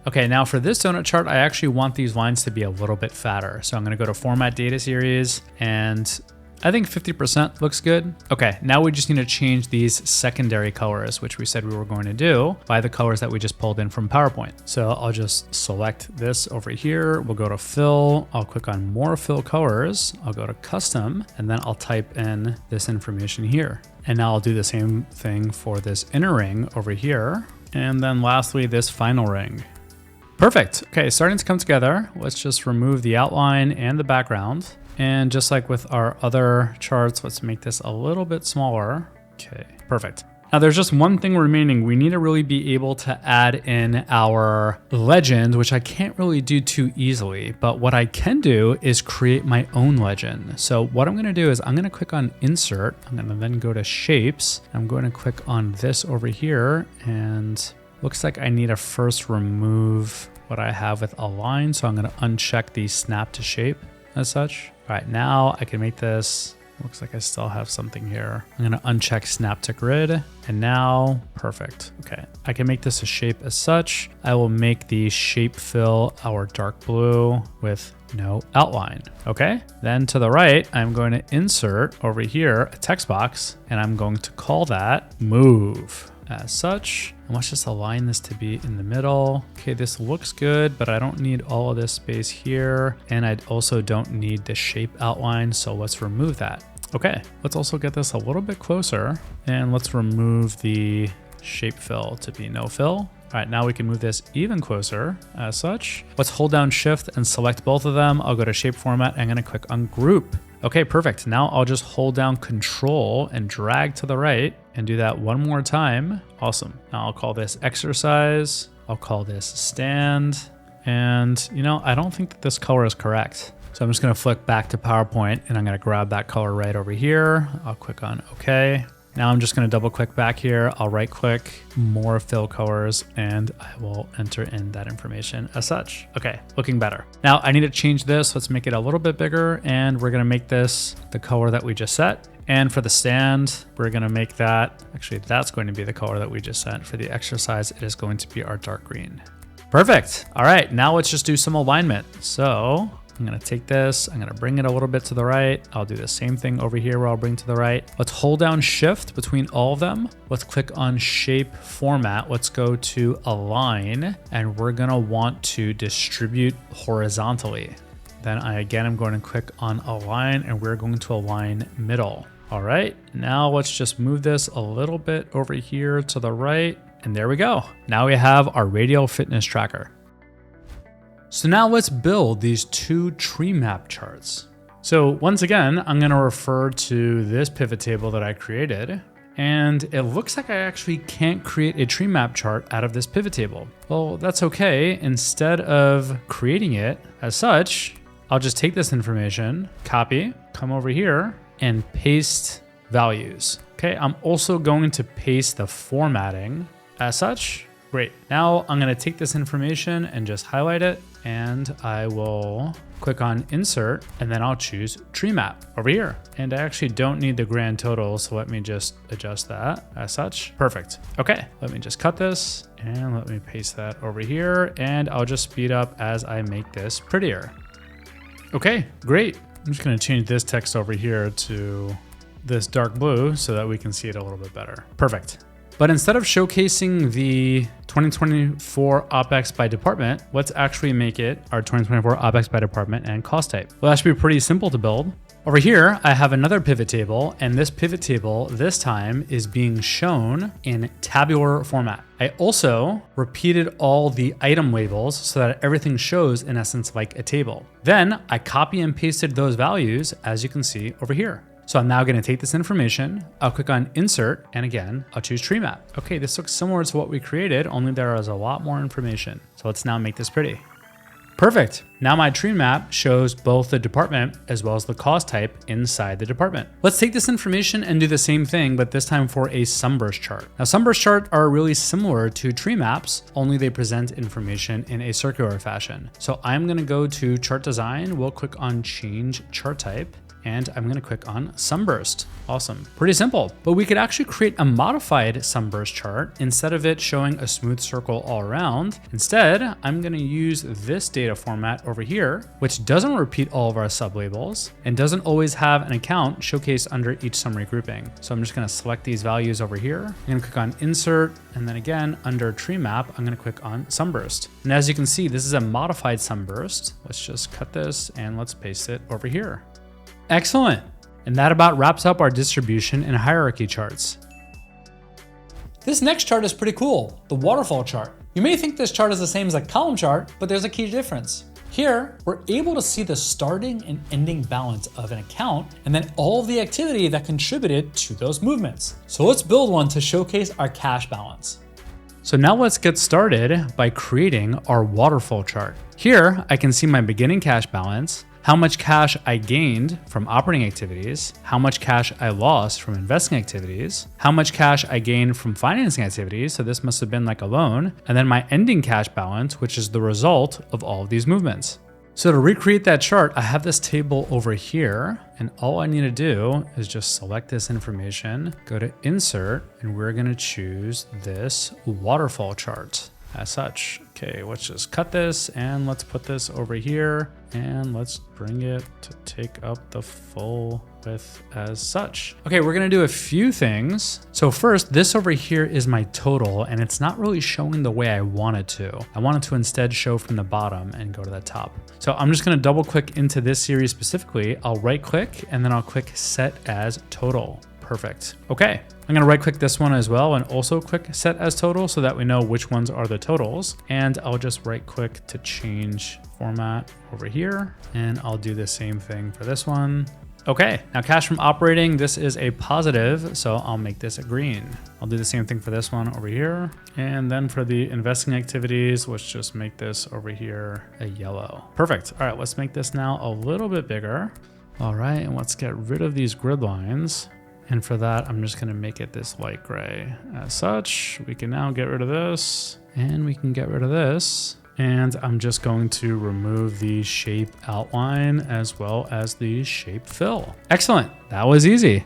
Okay, now for this donut chart, I actually want these lines to be a little bit fatter. So I'm gonna go to Format Data Series, and I think 50% looks good. Okay, now we just need to change these secondary colors, which we said we were going to do by the colors that we just pulled in from PowerPoint. So I'll just select this over here. We'll go to Fill. I'll click on More Fill Colors. I'll go to Custom, and then I'll type in this information here. And now I'll do the same thing for this inner ring over here. And then lastly, this final ring. Perfect. Okay, starting to come together. Let's just remove the outline and the background. And just like with our other charts, let's make this a little bit smaller. Okay, perfect. Now there's just one thing remaining. We need to really be able to add in our legend, which I can't really do too easily, but what I can do is create my own legend. So what I'm gonna do is I'm gonna click on Insert. I'm gonna then go to Shapes. I'm going to click on this over here, and looks like I need to first remove what I have with Align. So I'm gonna uncheck the Snap to Shape as such. All right, now I can make this, looks like I still have something here. I'm gonna uncheck Snap to Grid, and now, perfect. Okay, I can make this a shape as such. I will make the shape fill our dark blue with no outline. Okay, then to the right, I'm going to insert over here a text box, and I'm going to call that Move as such. And let's just align this to be in the middle. Okay, this looks good, but I don't need all of this space here. And I also don't need the shape outline, so let's remove that. Okay, let's also get this a little bit closer, and let's remove the shape fill to be no fill. All right, now we can move this even closer as such. Let's hold down Shift and select both of them. I'll go to Shape Format. I'm gonna click on Group. Okay, perfect. Now I'll just hold down Control and drag to the right and do that one more time. Awesome. Now I'll call this Exercise. I'll call this Stand. And you know, I don't think that this color is correct. So I'm just gonna flick back to PowerPoint, and I'm gonna grab that color right over here. I'll click on OK. Now I'm just gonna double click back here. I'll right click, More Fill Colors, and I will enter in that information as such. Okay, looking better. Now I need to change this. Let's make it a little bit bigger, and we're gonna make this the color that we just set. And for the stand, we're gonna make that, actually that's going to be the color that we just set. For the exercise, it is going to be our dark green. Perfect. All right, now let's just do some alignment. So I'm gonna take this, I'm gonna bring it a little bit to the right. I'll do the same thing over here where I'll bring to the right. Let's hold down Shift between all of them. Let's click on Shape Format. Let's go to Align, and we're gonna want to distribute horizontally. Then again, I'm going to click on Align, and we're going to align middle. All right, now let's just move this a little bit over here to the right, and there we go. Now we have our radial fitness tracker. So now let's build these 2 Treemap charts. So once again, I'm gonna refer to this pivot table that I created, and it looks like I actually can't create a Treemap chart out of this pivot table. Well, that's okay. Instead of creating it as such, I'll just take this information, copy, come over here, and paste values. Okay, I'm also going to paste the formatting as such. Great. Now I'm gonna take this information and just highlight it, and I will click on Insert, and then I'll choose Treemap over here. And I actually don't need the grand total, so let me just adjust that as such. Perfect. Okay, let me just cut this, and let me paste that over here, and I'll just speed up as I make this prettier. Okay, great. I'm just gonna change this text over here to this dark blue so that we can see it a little bit better. Perfect. But instead of showcasing the 2024 OpEx by department, let's actually make it our 2024 OpEx by department and cost type. Well, that should be pretty simple to build. Over here, I have another pivot table, and this pivot table this time is being shown in tabular format. I also repeated all the item labels so that everything shows in essence like a table. Then I copy and pasted those values, as you can see over here. So I'm now going to take this information, I'll click on insert, and again, I'll choose Treemap. Okay, this looks similar to what we created, only there is a lot more information. So let's now make this pretty. Perfect. Now my Treemap shows both the department as well as the cost type inside the department. Let's take this information and do the same thing, but this time for a Sumburst chart. Now Sumburst charts are really similar to Treemaps, only they present information in a circular fashion. So I'm going to go to chart design, we'll click on change chart type, and I'm gonna click on Sumburst. Awesome, pretty simple. But we could actually create a modified Sumburst chart instead of it showing a smooth circle all around. Instead, I'm gonna use this data format over here, which doesn't repeat all of our sublabels and doesn't always have an account showcased under each summary grouping. So I'm just gonna select these values over here. I'm gonna click on insert, and then again, under Treemap, I'm gonna click on Sumburst. And as you can see, this is a modified Sumburst. Let's just cut this and let's paste it over here. Excellent. And that about wraps up our distribution and hierarchy charts. This next chart is pretty cool, the Waterfall Chart. You may think this chart is the same as a column chart, but there's a key difference. Here, we're able to see the starting and ending balance of an account, and then all of the activity that contributed to those movements. So let's build one to showcase our cash balance. So now let's get started by creating our waterfall chart. Here, I can see my beginning cash balance, how much cash I gained from operating activities, how much cash I lost from investing activities, how much cash I gained from financing activities, so this must have been like a loan, and then my ending cash balance, which is the result of all of these movements. So to recreate that chart, I have this table over here, and all I need to do is just select this information, go to insert, and we're gonna choose this waterfall chart as such. Okay, let's just cut this and let's put this over here and let's bring it to take up the full width as such. Okay, we're gonna do a few things. So first, this over here is my total and it's not really showing the way I want it to. I want it to instead show from the bottom and go to the top. So I'm just gonna double click into this series specifically. I'll right click and then I'll click set as total. Perfect. Okay, I'm gonna right click this one as well and also click set as total so that we know which ones are the totals. And I'll just right click to change format over here. And I'll do the same thing for this one. Okay, now cash from operating, this is a positive, so I'll make this a green. I'll do the same thing for this one over here. And then for the investing activities, let's just make this over here a yellow. Perfect. All right, let's make this now a little bit bigger. All right, and let's get rid of these grid lines. And for that, I'm just gonna make it this light gray. As such, we can now get rid of this and we can get rid of this. And I'm just going to remove the shape outline as well as the shape fill. Excellent, that was easy.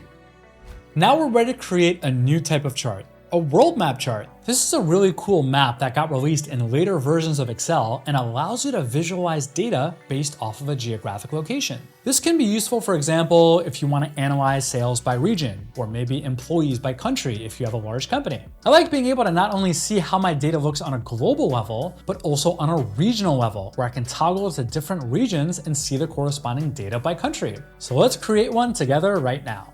Now we're ready to create a new type of chart, a Worldmap chart. This is a really cool map that got released in later versions of Excel and allows you to visualize data based off of a geographic location. This can be useful, for example, if you want to analyze sales by region, or maybe employees by country if you have a large company. I like being able to not only see how my data looks on a global level, but also on a regional level, where I can toggle to different regions and see the corresponding data by country. So let's create one together right now.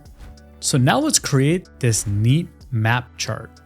So now let's create this neat map chart.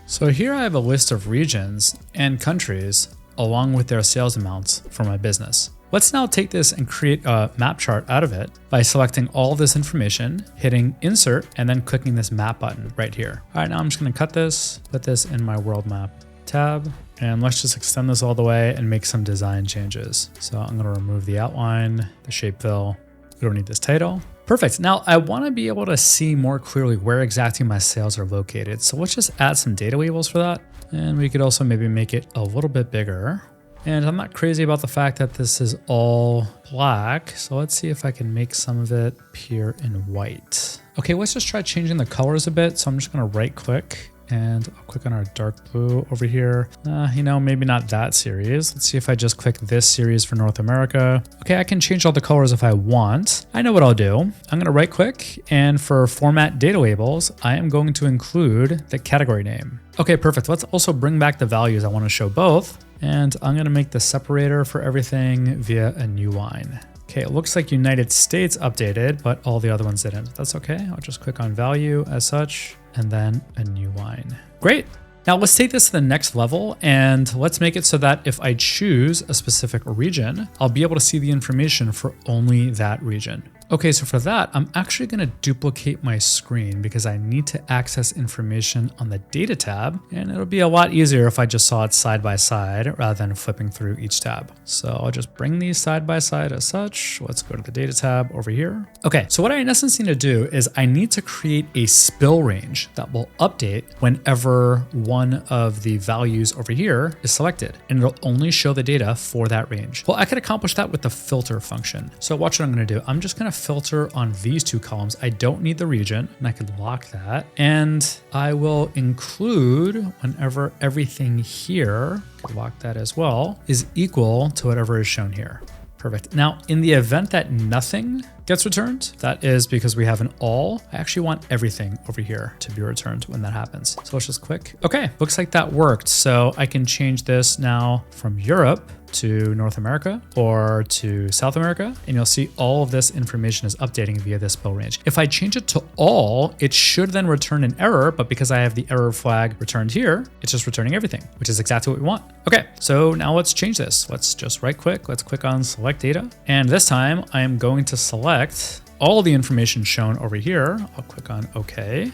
So here I have a list of regions and countries along with their sales amounts for my business. Let's now take this and create a map chart out of it by selecting all this information, hitting insert, and then clicking this map button right here. All right, now I'm just gonna cut this, put this in my world map tab, and let's just extend this all the way and make some design changes. So I'm gonna remove the outline, the shape fill. We don't need this title. Perfect. Now I want to be able to see more clearly where exactly my sales are located. So let's just add some data labels for that. And we could also maybe make it a little bit bigger. And I'm not crazy about the fact that this is all black. So let's see if I can make some of it appear in white. Okay, let's just try changing the colors a bit. So I'm just going to right click And I'll click on our dark blue over here. You know, maybe not that series. Let's see if I just click this series for North America. Okay, I can change all the colors if I want. I know what I'll do. I'm gonna right click, and for format data labels, I am going to include the category name. Okay, perfect. Let's also bring back the values. I wanna show both. And I'm gonna make the separator for everything via a new line. Okay, it looks like United States updated, but all the other ones didn't. That's okay. I'll just click on value as such, and then a new line. Great. Now let's take this to the next level, and let's make it so that if I choose a specific region, I'll be able to see the information for only that region. Okay, so for that, I'm actually gonna duplicate my screen because I need to access information on the data tab, and it'll be a lot easier if I just saw it side by side rather than flipping through each tab. So I'll just bring these side by side as such. Let's go to the data tab over here. Okay, so what I in essence need to do is I need to create a spill range that will update whenever one of the values over here is selected, and it'll only show the data for that range. Well, I could accomplish that with the filter function. So watch what I'm gonna do. I'm just gonna filter on these two columns. I don't need the region, and I could lock that. And I will include whenever everything here, could lock that as well, is equal to whatever is shown here. Perfect. Now, in the event that nothing gets returned, that is because we have an all. I actually want everything over here to be returned when that happens. So let's just click. Okay, looks like that worked. So I can change this now from Europe to North America or to South America, and you'll see all of this information is updating via this spill range. If I change it to all, it should then return an error, but because I have the error flag returned here, it's just returning everything, which is exactly what we want. Okay, so now let's change this. Let's just right click, let's click on select data. And this time I am going to select all the information shown over here. I'll click on OK.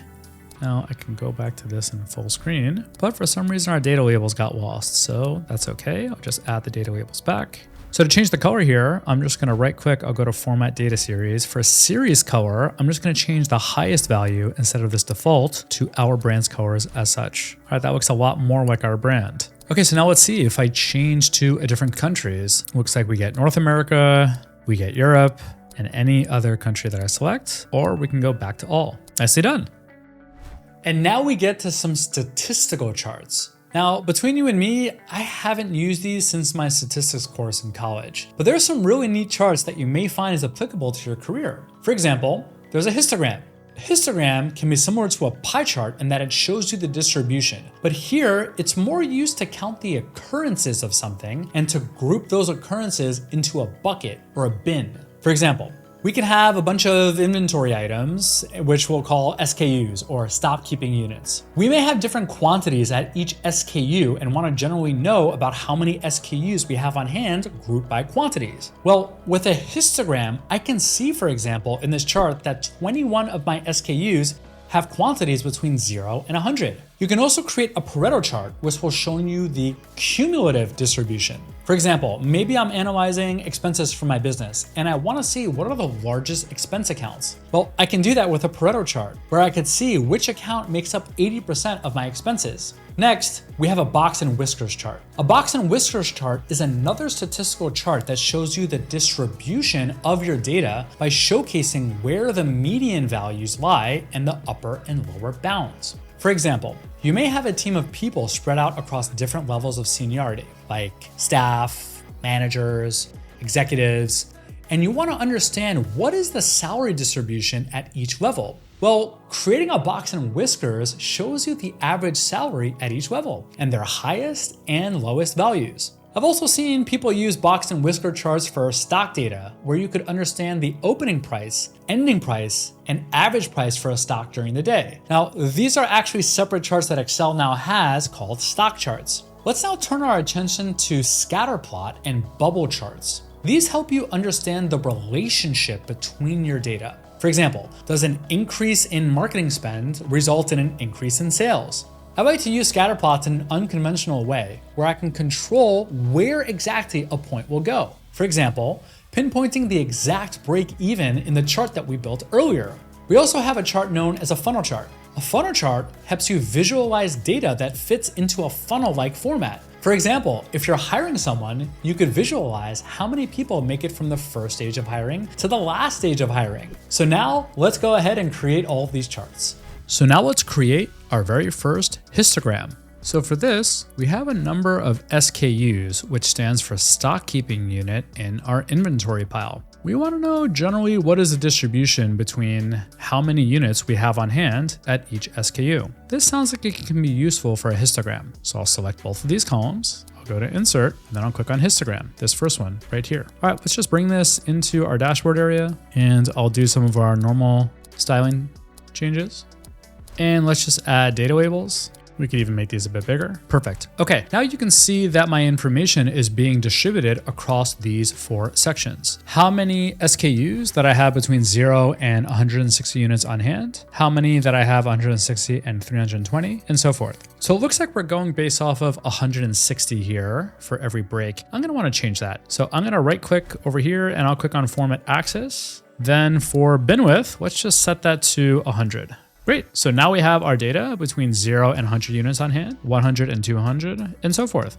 Now I can go back to this in full screen, but for some reason our data labels got lost, so that's okay. I'll just add the data labels back. So to change the color here, I'm just gonna right click, I'll go to Format Data Series. For series color, I'm just gonna change the highest value instead of this default to our brand's colors as such. All right, that looks a lot more like our brand. Okay, so now let's see if I change to a different countries. Looks like we get North America, we get Europe, and any other country that I select, or we can go back to all. Nicely done. And now we get to some statistical charts. Now, between you and me, I haven't used these since my statistics course in college, but there are some really neat charts that you may find is applicable to your career. For example, there's a histogram. A histogram can be similar to a pie chart in that it shows you the distribution, but here it's more used to count the occurrences of something and to group those occurrences into a bucket or a bin. For example, we can have a bunch of inventory items, which we'll call SKUs or stock keeping units. We may have different quantities at each SKU and want to generally know about how many SKUs we have on hand grouped by quantities. Well, with a histogram, I can see, for example, in this chart that 21 of my SKUs have quantities between 0 and 100. You can also create a Pareto chart, which will show you the cumulative distribution. For example, maybe I'm analyzing expenses for my business and I want to see what are the largest expense accounts. Well, I can do that with a Pareto chart where I could see which account makes up 80% of my expenses. Next, we have a box and whiskers chart. A box and whiskers chart is another statistical chart that shows you the distribution of your data by showcasing where the median values lie and the upper and lower bounds. For example, you may have a team of people spread out across different levels of seniority, like staff, managers, executives, and you want to understand what is the salary distribution at each level. Well, creating a box and whiskers shows you the average salary at each level and their highest and lowest values. I've also seen people use box and whisker charts for stock data, where you could understand the opening price, ending price, and average price for a stock during the day. Now, these are actually separate charts that Excel now has called stock charts. Let's now turn our attention to Scatterplot and bubble charts. These help you understand the relationship between your data. For example, does an increase in marketing spend result in an increase in sales? I like to use Scatterplots in an unconventional way where I can control where exactly a point will go. For example, pinpointing the exact break even in the chart that we built earlier. We also have a chart known as a funnel chart. A funnel chart helps you visualize data that fits into a funnel-like format. For example, if you're hiring someone, you could visualize how many people make it from the first stage of hiring to the last stage of hiring. So now let's go ahead and create all of these charts. So now let's create our very first histogram. So for this, we have a number of SKUs, which stands for stock keeping unit in our inventory pile. We want to know generally what is the distribution between how many units we have on hand at each SKU. This sounds like it can be useful for a histogram. So I'll select both of these columns. I'll go to insert, and then I'll click on histogram, this first one right here. All right, let's just bring this into our dashboard area, and I'll do some of our normal styling changes. And let's just add data labels. We could even make these a bit bigger. Perfect. Okay, now you can see that my information is being distributed across these 4 sections. How many SKUs that I have between 0 and 160 units on hand, how many that I have 160 and 320, and so forth. So it looks like we're going based off of 160 here for every break. I'm gonna wanna change that. So I'm gonna right click over here and I'll click on Format Axis. Then for bin width, let's just set that to 100. Great, so now we have our data between 0 and 100 units on hand, 100 and 200, and so forth.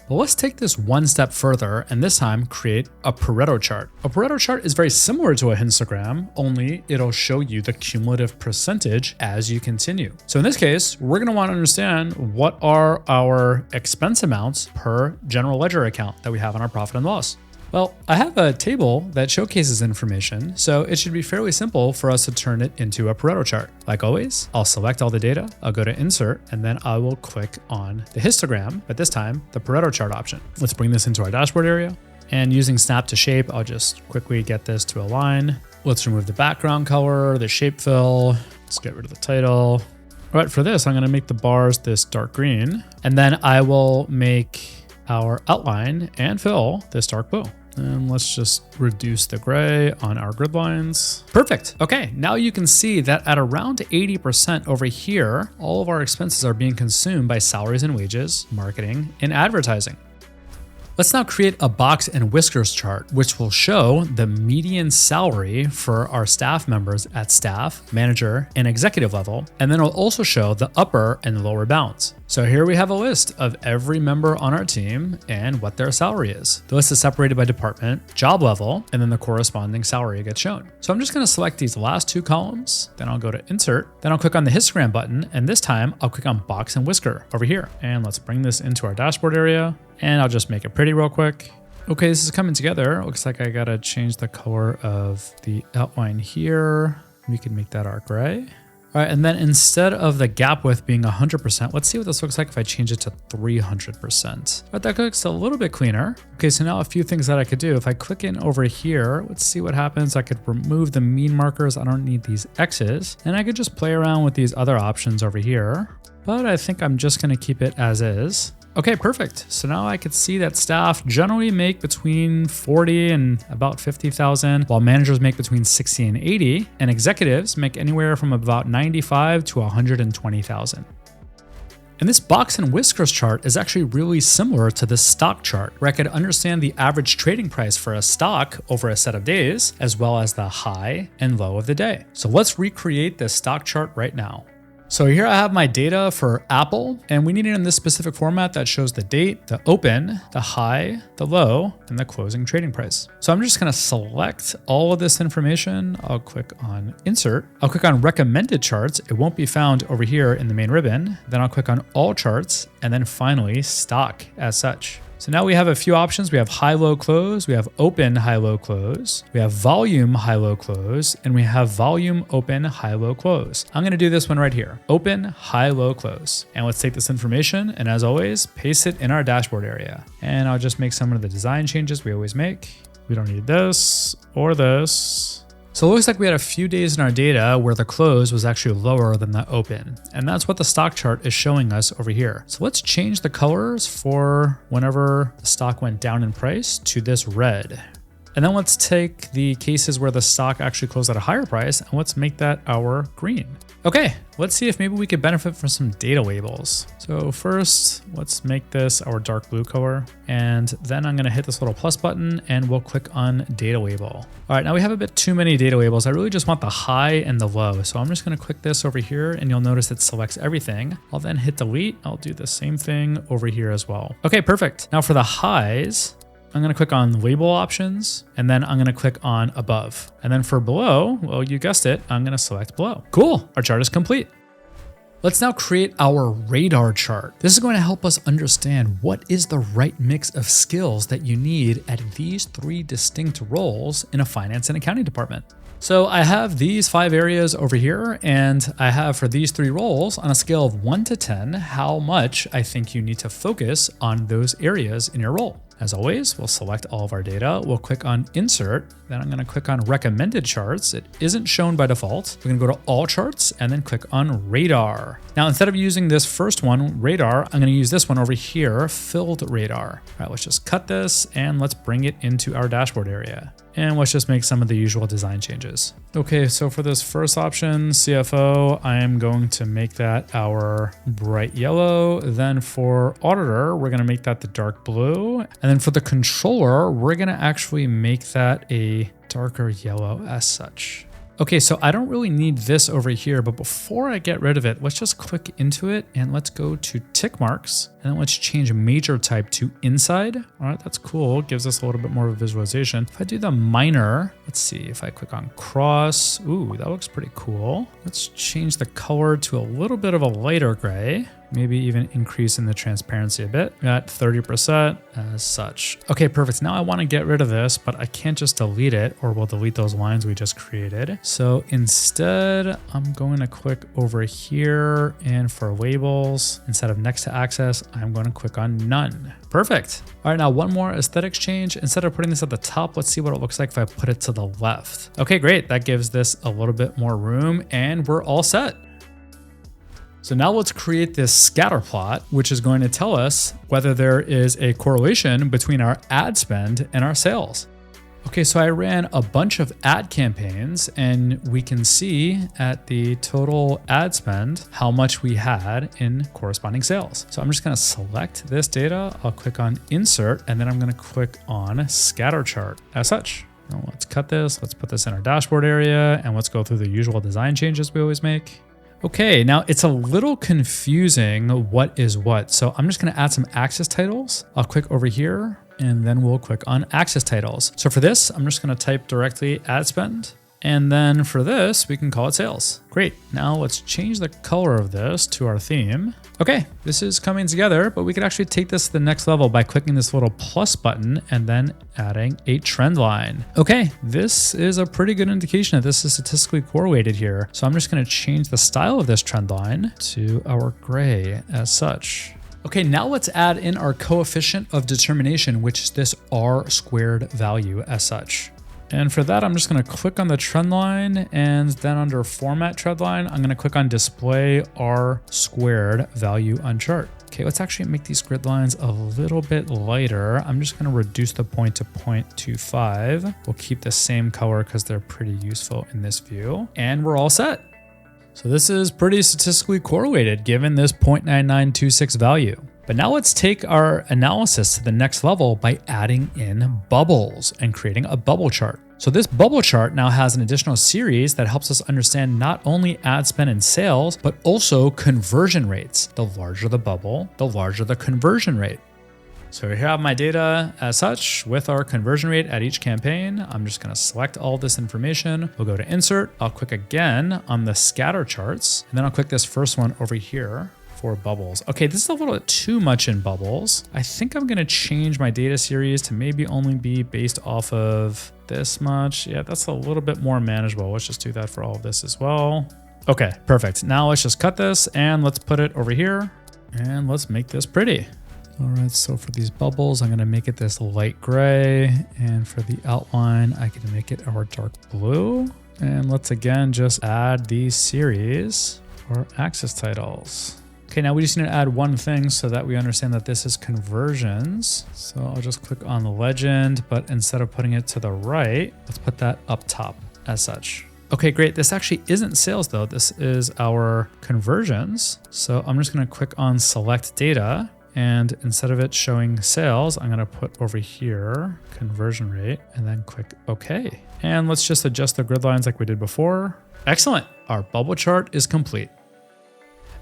But let's take this one step further and this time create a Pareto chart. A Pareto chart is very similar to a histogram, only it'll show you the cumulative percentage as you continue. So in this case, we're gonna wanna understand what are our expense amounts per general ledger account that we have on our profit and loss. Well, I have a table that showcases information, so it should be fairly simple for us to turn it into a Pareto chart. Like always, I'll select all the data, I'll go to insert, and then I will click on the histogram, but this time the Pareto chart option. Let's bring this into our dashboard area. And using snap to shape, I'll just quickly get this to align. Let's remove the background color, the shape fill. Let's get rid of the title. All right, for this, I'm gonna make the bars this dark green, and then I will make our outline and fill this dark blue. And let's just reduce the gray on our grid lines. Perfect. Okay, now you can see that at around 80% over here, all of our expenses are being consumed by salaries and wages, marketing, and advertising. Let's now create a box and whiskers chart, which will show the median salary for our staff members at staff, manager, and executive level. And then it'll also show the upper and lower bounds. So here we have a list of every member on our team and what their salary is. The list is separated by department, job level, and then the corresponding salary gets shown. So I'm just gonna select these last 2 columns, then I'll go to insert, then I'll click on the histogram button, and this time I'll click on box and whisker over here. And let's bring this into our dashboard area, and I'll just make it pretty real quick. Okay, this is coming together. Looks like I gotta change the color of the outline here. We can make that our gray. All right, and then instead of the gap width being 100%, let's see what this looks like if I change it to 300%. But that looks a little bit cleaner. Okay, so now a few things that I could do. If I click in over here, let's see what happens. I could remove the mean markers. I don't need these X's. And I could just play around with these other options over here. But I think I'm just gonna keep it as is. Okay, perfect. So now I could see that staff generally make between 40 and about 50,000, while managers make between 60 and 80, and executives make anywhere from about 95 to 120,000. And this box and whiskers chart is actually really similar to the stock chart, where I could understand the average trading price for a stock over a set of days, as well as the high and low of the day. So let's recreate this stock chart right now. So here I have my data for Apple, and we need it in this specific format that shows the date, the open, the high, the low, and the closing trading price. So I'm just gonna select all of this information. I'll click on insert. I'll click on recommended charts. It won't be found over here in the main ribbon. Then I'll click on all charts, and then finally stock as such. So now we have a few options. We have high, low, close. We have open, high, low, close. We have volume, high, low, close. And we have volume, open, high, low, close. I'm going to do this one right here. Open, high, low, close. And let's take this information and as always, paste it in our dashboard area. And I'll just make some of the design changes we always make. We don't need this or this. So it looks like we had a few days in our data where the close was actually lower than the open. And that's what the stock chart is showing us over here. So let's change the colors for whenever the stock went down in price to this red. And then let's take the cases where the stock actually closed at a higher price and let's make that our green. Okay, let's see if maybe we could benefit from some data labels. So first, let's make this our dark blue color. And then I'm gonna hit this little plus button and we'll click on data label. All right, now we have a bit too many data labels. I really just want the high and the low. So I'm just gonna click this over here and you'll notice it selects everything. I'll then hit delete. I'll do the same thing over here as well. Okay, perfect. Now for the highs, I'm gonna click on label options and then I'm gonna click on above. And then for below, well, you guessed it, I'm gonna select below. Cool, our chart is complete. Let's now create our radar chart. This is going to help us understand what is the right mix of skills that you need at these 3 distinct roles in a finance and accounting department. So I have these 5 areas over here, and I have for these 3 roles on a scale of 1 to 10, how much I think you need to focus on those areas in your role. As always, we'll select all of our data. We'll click on Insert. Then I'm going to click on Recommended Charts. It isn't shown by default. We're going to go to All Charts and then click on Radar. Now, instead of using this first one, Radar, I'm going to use this one over here, Filled Radar. All right, let's just cut this and let's bring it into our dashboard area. And let's just make some of the usual design changes. Okay, so for this first option, CFO, I am going to make that our bright yellow. Then for auditor, we're gonna make that the dark blue. And then for the controller, we're gonna actually make that a darker yellow as such. Okay, so I don't really need this over here, but before I get rid of it, let's just click into it and let's go to tick marks and then let's change major type to inside. All right, that's cool. It gives us a little bit more of a visualization. If I do the minor, let's see if I click on cross. Ooh, that looks pretty cool. Let's change the color to a little bit of a lighter gray. Maybe even increase in the transparency a bit at 30% as such. Okay, perfect. Now I want to get rid of this, but I can't just delete it or we'll delete those lines we just created. So instead, I'm going to click over here and for labels, instead of next to access, I'm going to click on none. Perfect. All right, now one more aesthetics change. Instead of putting this at the top, let's see what it looks like if I put it to the left. Okay, great. That gives this a little bit more room and we're all set. So now let's create this scatter plot, which is going to tell us whether there is a correlation between our ad spend and our sales. Okay, so I ran a bunch of ad campaigns and we can see at the total ad spend how much we had in corresponding sales. So I'm just gonna select this data, I'll click on Insert, and then I'm gonna click on Scatter Chart as such. Now let's cut this, let's put this in our dashboard area, and let's go through the usual design changes we always make. Okay, now it's a little confusing what is what. So I'm just gonna add some axis titles. I'll click over here and then we'll click on axis titles. So for this, I'm just gonna type directly ad spend. And then for this, we can call it sales. Great, now let's change the color of this to our theme. Okay, this is coming together, but we could actually take this to the next level by clicking this little plus button and then adding a trend line. Okay, this is a pretty good indication that this is statistically correlated here. So I'm just gonna change the style of this trend line to our gray as such. Okay, now let's add in our coefficient of determination, which is this R squared value as such. And for that, I'm just gonna click on the trend line and then under format trend line, I'm gonna click on display R squared value on chart. Okay, let's actually make these grid lines a little bit lighter. I'm just gonna reduce the point to 0.25. We'll keep the same color because they're pretty useful in this view. And we're all set. So this is pretty statistically correlated given this 0.9926 value. But now let's take our analysis to the next level by adding in bubbles and creating a bubble chart. So this bubble chart now has an additional series that helps us understand not only ad spend and sales, but also conversion rates. The larger the bubble, the larger the conversion rate. So here I have my data as such with our conversion rate at each campaign. I'm just gonna select all this information. We'll go to Insert. I'll click again on the scatter charts, and then I'll click this first one over here for bubbles. Okay, this is a little bit too much in bubbles. I think I'm gonna change my data series to maybe only be based off of this much. Yeah, that's a little bit more manageable. Let's just do that for all of this as well. Okay, perfect. Now let's just cut this and let's put it over here and let's make this pretty. All right, so for these bubbles, I'm gonna make it this light gray. And for the outline, I can make it our dark blue. And let's again, just add these series or axis titles. Okay, now we just need to add one thing so that we understand that this is conversions. So I'll just click on the legend, but instead of putting it to the right, let's put that up top as such. Okay, great. This actually isn't sales though. This is our conversions. So I'm just gonna click on select data. And instead of it showing sales, I'm gonna put over here conversion rate and then click OK. And let's just adjust the grid lines like we did before. Excellent. Our bubble chart is complete.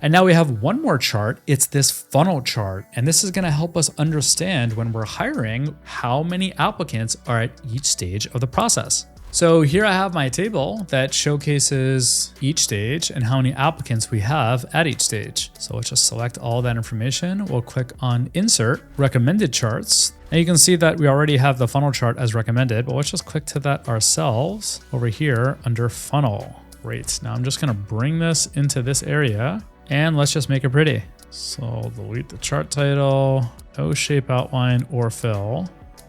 And now we have one more chart. It's this funnel chart. And this is gonna help us understand when we're hiring how many applicants are at each stage of the process. So here I have my table that showcases each stage and how many applicants we have at each stage. So let's just select all that information. We'll click on Insert, Recommended Charts. And you can see that we already have the funnel chart as recommended, but let's just click to that ourselves over here under Funnel. Great. Now I'm just gonna bring this into this area and let's just make it pretty. So I'll delete the chart title, no shape outline or fill.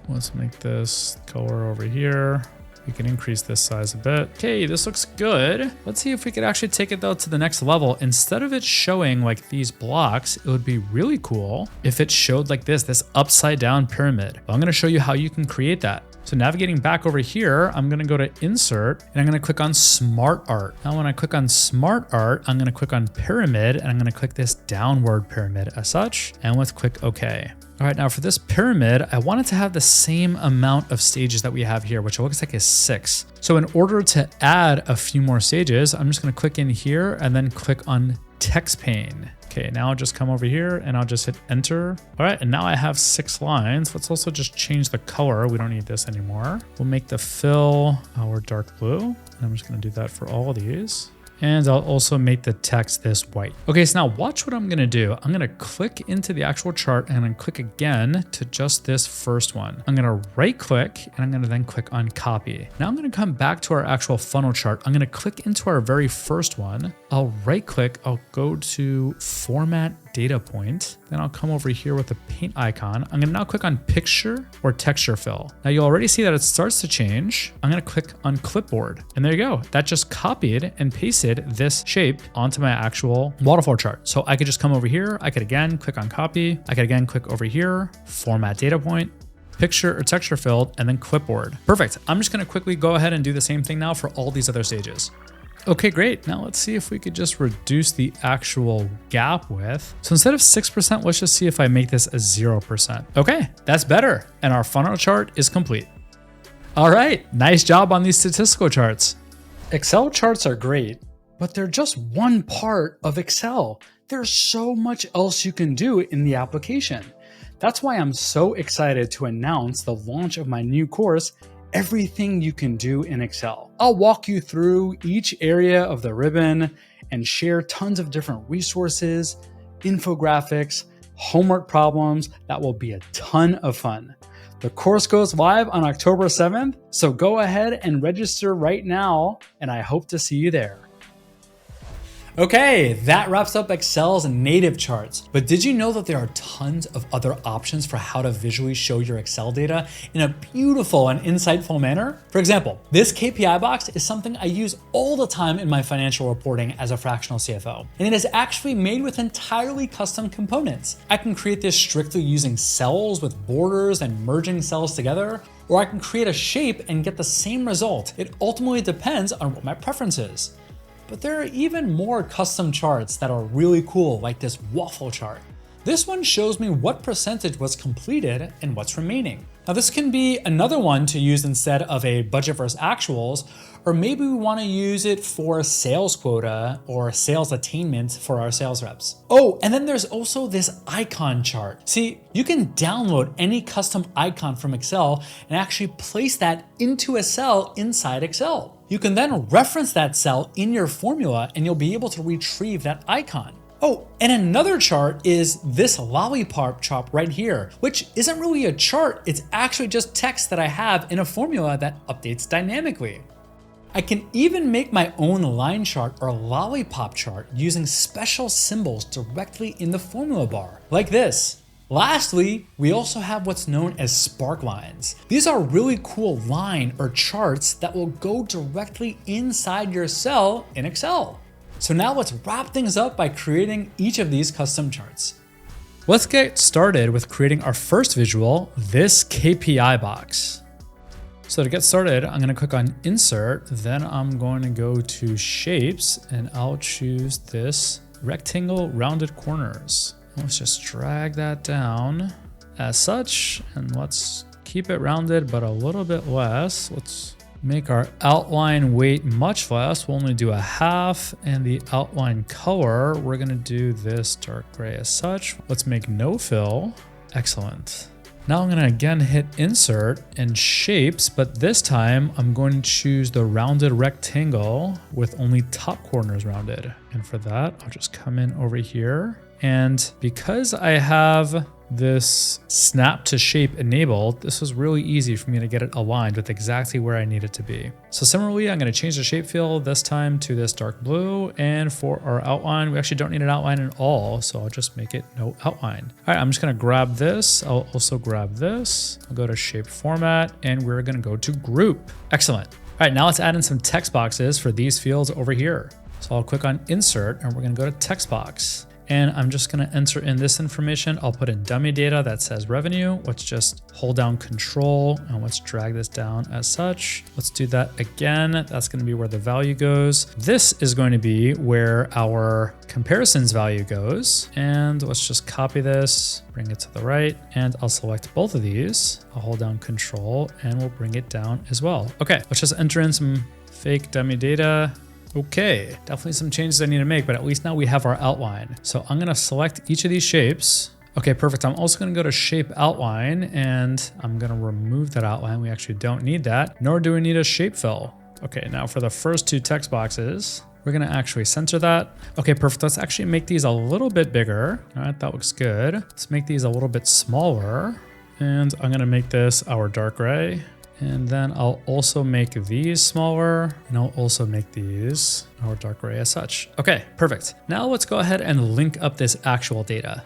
Let's make this color over here. We can increase this size a bit. Okay, this looks good. Let's see if we could actually take it though to the next level. Instead of it showing like these blocks, it would be really cool if it showed like this upside down pyramid. But I'm gonna show you how you can create that. So navigating back over here, I'm gonna go to Insert and I'm gonna click on Smart Art. Now when I click on Smart Art, I'm gonna click on Pyramid and I'm gonna click this downward pyramid as such, and let's click OK. All right, now for this pyramid, I want it to have the same amount of stages that we have here, which looks like is 6. So in order to add a few more stages, I'm just gonna click in here and then click on Text Pane. Okay, now I'll just come over here and I'll just hit enter. All right, and now I have 6 lines. Let's also just change the color. We don't need this anymore. We'll make the fill our dark blue. And I'm just gonna do that for all of these. And I'll also make the text this white. Okay, so now watch what I'm gonna do. I'm gonna click into the actual chart and I'm gonna click again to just this first one. I'm gonna right click and I'm gonna then click on copy. Now I'm gonna come back to our actual funnel chart. I'm gonna click into our very first one. I'll right click, I'll go to format data point. Then I'll come over here with the paint icon. I'm gonna now click on picture or texture fill. Now you'll already see that it starts to change. I'm gonna click on clipboard and there you go. That just copied and pasted this shape onto my actual waterfall chart. So I could just come over here. I could again click on copy. I could again click over here, format data point, picture or texture filled, and then clipboard. Perfect. I'm just gonna quickly go ahead and do the same thing now for all these other stages. Okay, great. Now let's see if we could just reduce the actual gap width. So instead of 6%, let's just see if I make this a 0%. Okay, that's better. And our funnel chart is complete. All right, nice job on these statistical charts. Excel charts are great, but they're just one part of Excel. There's so much else you can do in the application. That's why I'm so excited to announce the launch of my new course, Everything You Can Do in Excel. I'll walk you through each area of the ribbon and share tons of different resources, infographics, homework problems that will be a ton of fun. The course goes live on October 7th, so go ahead and register right now, and I hope to see you there. Okay, that wraps up Excel's native charts. But did you know that there are tons of other options for how to visually show your Excel data in a beautiful and insightful manner? For example, this KPI box is something I use all the time in my financial reporting as a fractional CFO. And it is actually made with entirely custom components. I can create this strictly using cells with borders and merging cells together, or I can create a shape and get the same result. It ultimately depends on what my preference is. But there are even more custom charts that are really cool, like this Waffle Chart. This one shows me what percentage was completed and what's remaining. Now this can be another one to use instead of a budget versus actuals, or maybe we want to use it for sales quota or sales attainment for our sales reps. Oh, and then there's also this icon chart. See, you can download any custom icon from Excel and actually place that into a cell inside Excel. You can then reference that cell in your formula and you'll be able to retrieve that icon. Oh, and another chart is this Lollipop chart right here, which isn't really a chart, it's actually just text that I have in a formula that updates dynamically. I can even make my own line chart or Lollipop chart using special symbols directly in the formula bar, like this. Lastly, we also have what's known as Sparklines. These are really cool line or charts that will go directly inside your cell in Excel. So now let's wrap things up by creating each of these custom charts. Let's get started with creating our first visual, this KPI box. So to get started, I'm gonna click on Insert, then I'm going to go to Shapes, and I'll choose this rectangle rounded corners. Let's just drag that down as such, and let's keep it rounded, but a little bit less. Let's make our outline weight much less. We'll only do a half, and the outline color, we're gonna do this dark gray as such. Let's make no fill. Excellent. Now I'm gonna again hit insert and shapes, but this time I'm going to choose the rounded rectangle with only top corners rounded. And for that, I'll just come in over here. And because I have this snap to shape enabled, this was really easy for me to get it aligned with exactly where I need it to be. So similarly, I'm going to change the shape fill this time to this dark blue. And for our outline, we actually don't need an outline at all. So I'll just make it no outline. All right, I'm just going to grab this. I'll also grab this. I'll go to shape format and we're going to go to group. Excellent. All right, now let's add in some text boxes for these fields over here. So I'll click on insert and we're going to go to text box. And I'm just going to enter in this information. I'll put in dummy data that says revenue. Let's just hold down control and let's drag this down as such. Let's do that again. That's going to be where the value goes. This is going to be where our comparisons value goes. And let's just copy this, bring it to the right, and I'll select both of these. I'll hold down control and we'll bring it down as well. Okay, let's just enter in some fake dummy data. Okay, definitely some changes I need to make, but at least now we have our outline. So I'm gonna select each of these shapes. Okay, perfect. I'm also gonna go to shape outline and I'm gonna remove that outline. We actually don't need that, nor do we need a shape fill. Okay, now for the first two text boxes, we're gonna actually center that. Okay, perfect. Let's actually make these a little bit bigger. All right, that looks good. Let's make these a little bit smaller. And I'm gonna make this our dark gray. And then I'll also make these smaller and I'll also make these our dark gray as such. Okay, perfect. Now let's go ahead and link up this actual data.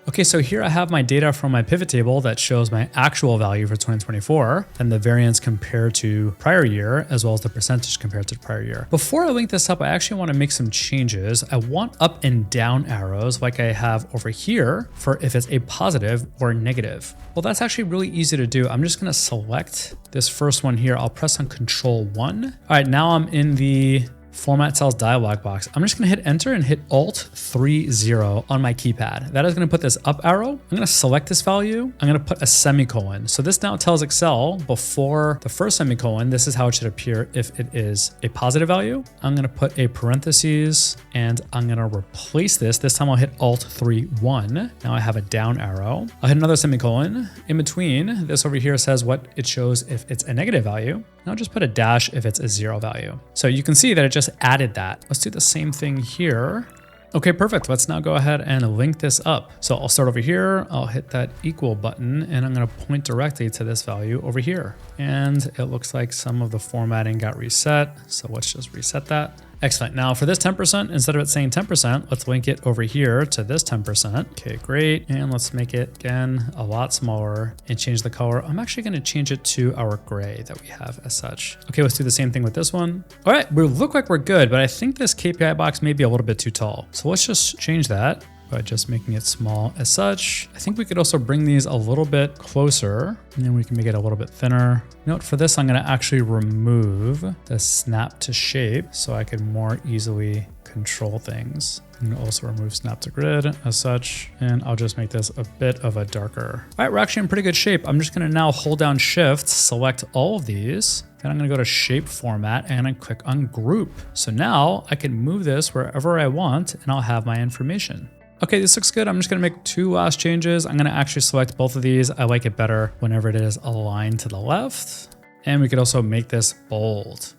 Okay, so here I have my data from my pivot table that shows my actual value for 2024 and the variance compared to prior year, as well as the percentage compared to the prior year. Before I link this up, I actually want to make some changes. I want up and down arrows like I have over here for if it's a positive or negative. Well, that's actually really easy to do. I'm just going to select this first one here. I'll press on Control-1. All right, now I'm in the Format Cells dialog box. I'm just gonna hit enter and hit Alt-3-0 on my keypad. That is gonna put this up arrow. I'm gonna select this value. I'm gonna put a semicolon. So this now tells Excel before the first semicolon, this is how it should appear if it is a positive value. I'm gonna put a parentheses and I'm gonna replace this. This time I'll hit Alt-3-1. Now I have a down arrow. I'll hit another semicolon. In between, this over here says what it shows if it's a negative value. And I'll just put a dash if it's a 0 value. So you can see that it just added that. Let's do the same thing here. Okay, perfect. Let's now go ahead and link this up. So I'll start over here. I'll hit that equal button and I'm going to point directly to this value over here. And it looks like some of the formatting got reset. So let's just reset that. Excellent. Now for this 10%, instead of it saying 10%, let's link it over here to this 10%. Okay, great. And let's make it again a lot smaller and change the color. I'm actually going to change it to our gray that we have as such. Okay, let's do the same thing with this one. All right, we look like we're good, but I think this KPI box may be a little bit too tall. So let's just change that by just making it small as such. I think we could also bring these a little bit closer and then we can make it a little bit thinner. Note for this, I'm gonna actually remove the snap to shape so I can more easily control things. I'm gonna also remove snap to grid as such, and I'll just make this a bit of a darker. All right, we're actually in pretty good shape. I'm just gonna now hold down Shift, select all of these, then I'm gonna go to shape format and I click on group. So now I can move this wherever I want and I'll have my information. Okay, this looks good. I'm just gonna make two last changes. I'm gonna actually select both of these. I like it better whenever it is aligned to the left. And we could also make this bold.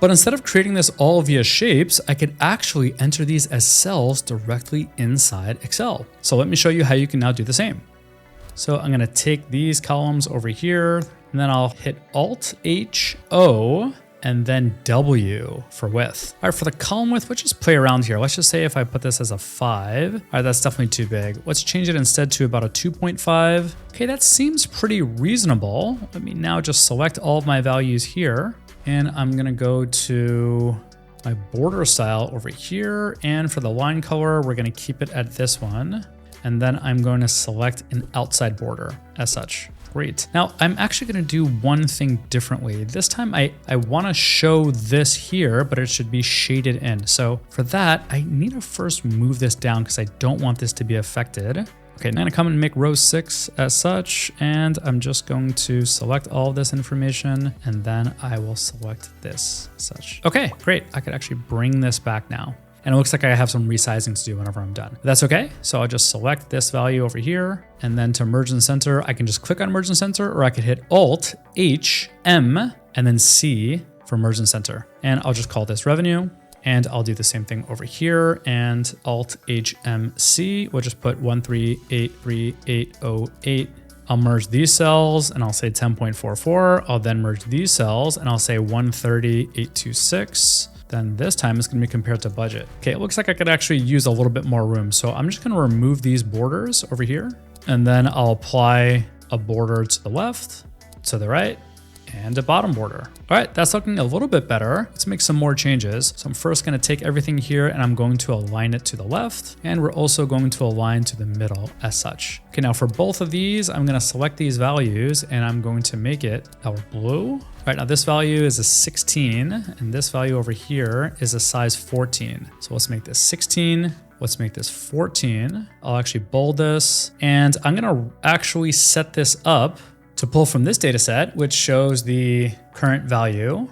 But instead of creating this all via shapes, I could actually enter these as cells directly inside Excel. So let me show you how you can now do the same. So I'm gonna take these columns over here, and then I'll hit Alt-H-O, and then W for width. All right, for the column width, let's just play around here. Let's just say if I put this as a 5, all right, that's definitely too big. Let's change it instead to about a 2.5. Okay, that seems pretty reasonable. Let me now just select all of my values here, and I'm gonna go to my border style over here. And for the line color, we're gonna keep it at this one. And then I'm going to select an outside border as such. Great. Now I'm actually going to do one thing differently. This time I want to show this here, but it should be shaded in. So for that, I need to first move this down because I don't want this to be affected. Okay, I'm gonna come and make row 6 as such, and I'm just going to select all of this information, and then I will select this as such. Okay, great. I could actually bring this back now. And it looks like I have some resizing to do whenever I'm done. But that's okay. So I'll just select this value over here. And then to merge and center, I can just click on merge and center, or I could hit Alt, H, M, and then C for merge and center. And I'll just call this revenue. And I'll do the same thing over here, and Alt HMC, we'll just put 1383808. I'll merge these cells and I'll say 10.44. I'll then merge these cells and I'll say 130,826. Then this time it's gonna be compared to budget. Okay, it looks like I could actually use a little bit more room. So I'm just gonna remove these borders over here, and then I'll apply a border to the left, to the right, and a bottom border. All right, that's looking a little bit better. Let's make some more changes. So I'm first gonna take everything here and I'm going to align it to the left, and we're also going to align to the middle as such. Okay, now for both of these, I'm gonna select these values and I'm going to make it our blue. All right, now this value is a 16, and this value over here is a size 14. So let's make this 16. Let's make this 14. I'll actually bold this, and I'm gonna actually set this up to pull from this data set, which shows the current value.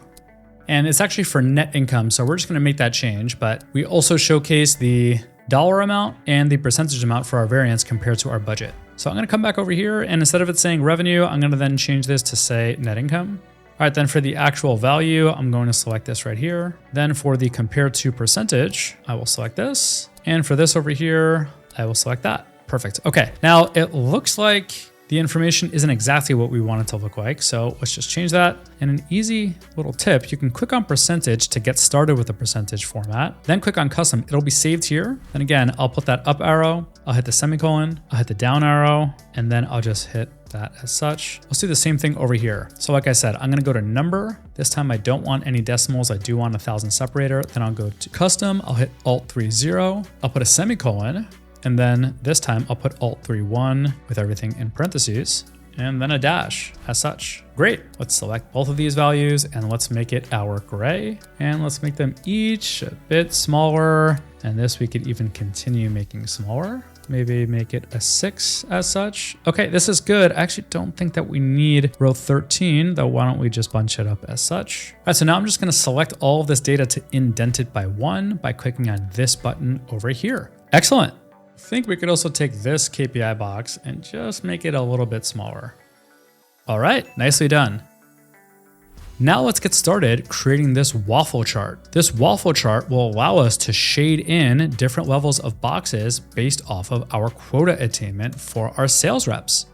And it's actually for net income. So we're just gonna make that change, but we also showcase the dollar amount and the percentage amount for our variance compared to our budget. So I'm gonna come back over here, and instead of it saying revenue, I'm gonna then change this to say net income. All right, then for the actual value, I'm going to select this right here. Then for the compare to percentage, I will select this. And for this over here, I will select that. Perfect. Okay, now it looks like the information isn't exactly what we want it to look like. So let's just change that. And an easy little tip, you can click on percentage to get started with the percentage format. Then click on custom, it'll be saved here. Then again, I'll put that up arrow, I'll hit the semicolon, I'll hit the down arrow, and then I'll just hit that as such. Let's do the same thing over here. So like I said, I'm gonna go to number. This time I don't want any decimals. I do want 1,000 separator. Then I'll go to custom. I'll hit Alt 30. I'll put a semicolon. And then this time I'll put Alt 31 with everything in parentheses, and then a dash as such. Great. Let's select both of these values and let's make it our gray. And let's make them each a bit smaller. And this we could even continue making smaller. Maybe make it a 6 as such. Okay, this is good. I actually don't think that we need row 13, though why don't we just bunch it up as such. All right, so now I'm just gonna select all of this data to indent it by 1 by clicking on this button over here. Excellent. I think we could also take this KPI box and just make it a little bit smaller. All right, nicely done. Now let's get started creating this waffle chart. This waffle chart will allow us to shade in different levels of boxes based off of our quota attainment for our sales reps.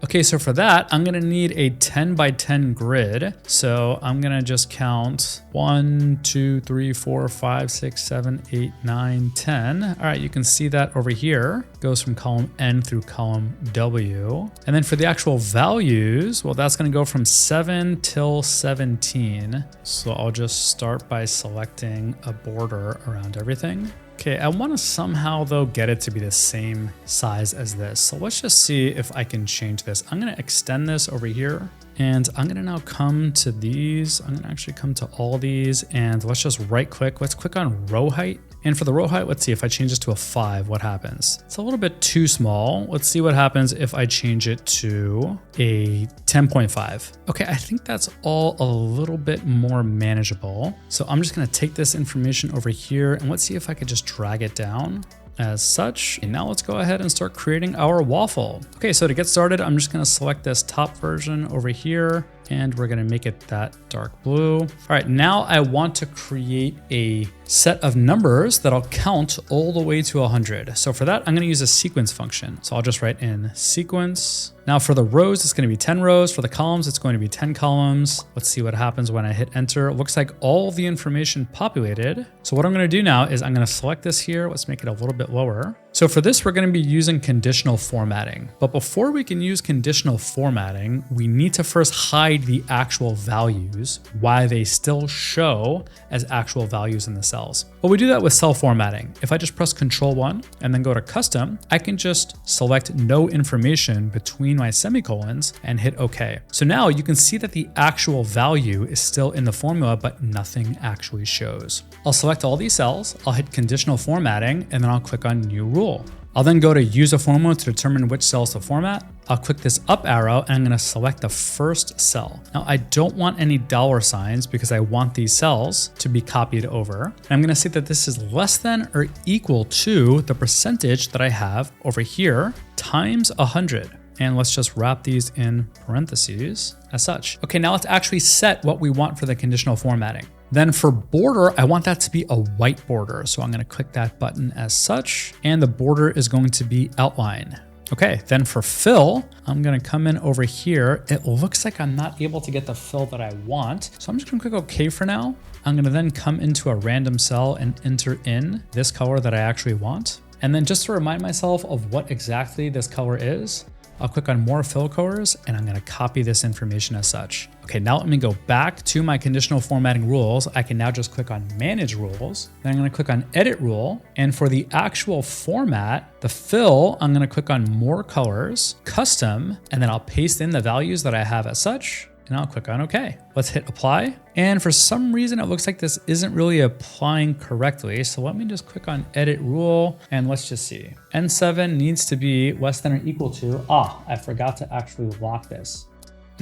Okay, so for that, I'm gonna need a 10 by 10 grid. So I'm gonna just count 1, 2, 3, 4, 5, 6, 7, 8, 9, 10. All right, you can see that over here. It goes from column N through column W. And then for the actual values, well, that's gonna go from 7 till 17. So I'll just start by selecting a border around everything. Okay, I want to somehow though get it to be the same size as this. So let's just see if I can change this. I'm going to extend this over here, and I'm going to now come to these. I'm going to actually come to all these, and let's just right click. Let's click on row height. And for the row height, let's see if I change this to a 5, what happens? It's a little bit too small. Let's see what happens if I change it to a 10.5. Okay, I think that's all a little bit more manageable. So I'm just gonna take this information over here, and let's see if I could just drag it down as such. And now let's go ahead and start creating our waffle. Okay, so to get started, I'm just gonna select this top version over here, and we're gonna make it that dark blue. All right, now I want to create a set of numbers that I'll count all the way to 100. So for that, I'm gonna use a sequence function. So I'll just write in sequence. Now for the rows, it's gonna be 10 rows. For the columns, it's going to be 10 columns. Let's see what happens when I hit enter. It looks like all the information populated. So what I'm gonna do now is I'm gonna select this here. Let's make it a little bit lower. So for this, we're gonna be using conditional formatting. But before we can use conditional formatting, we need to first hide the actual values while they still show as actual values in the cells. But we do that with cell formatting. If I just press Control-1 and then go to custom, I can just select no information between my semicolons and hit OK. So now you can see that the actual value is still in the formula, but nothing actually shows. I'll select all these cells, I'll hit conditional formatting, and then I'll click on new rule. I'll then go to use a formula to determine which cells to format. I'll click this up arrow and I'm gonna select the first cell. Now I don't want any dollar signs because I want these cells to be copied over. And I'm gonna say that this is less than or equal to the percentage that I have over here times 100. And let's just wrap these in parentheses as such. Okay, now let's actually set what we want for the conditional formatting. Then for border, I want that to be a white border. So I'm gonna click that button as such, and the border is going to be outline. Okay, then for fill, I'm gonna come in over here. It looks like I'm not able to get the fill that I want. So I'm just gonna click OK for now. I'm gonna then come into a random cell and enter in this color that I actually want. And then just to remind myself of what exactly this color is, I'll click on more fill colors and I'm gonna copy this information as such. Okay, now let me go back to my conditional formatting rules. I can now just click on manage rules. Then I'm gonna click on edit rule. And for the actual format, the fill, I'm gonna click on more colors, custom, and then I'll paste in the values that I have as such. And I'll click on OK. Let's hit apply. And for some reason, it looks like this isn't really applying correctly. So let me just click on edit rule and let's just see. N7 needs to be less than or equal to, I forgot to actually lock this.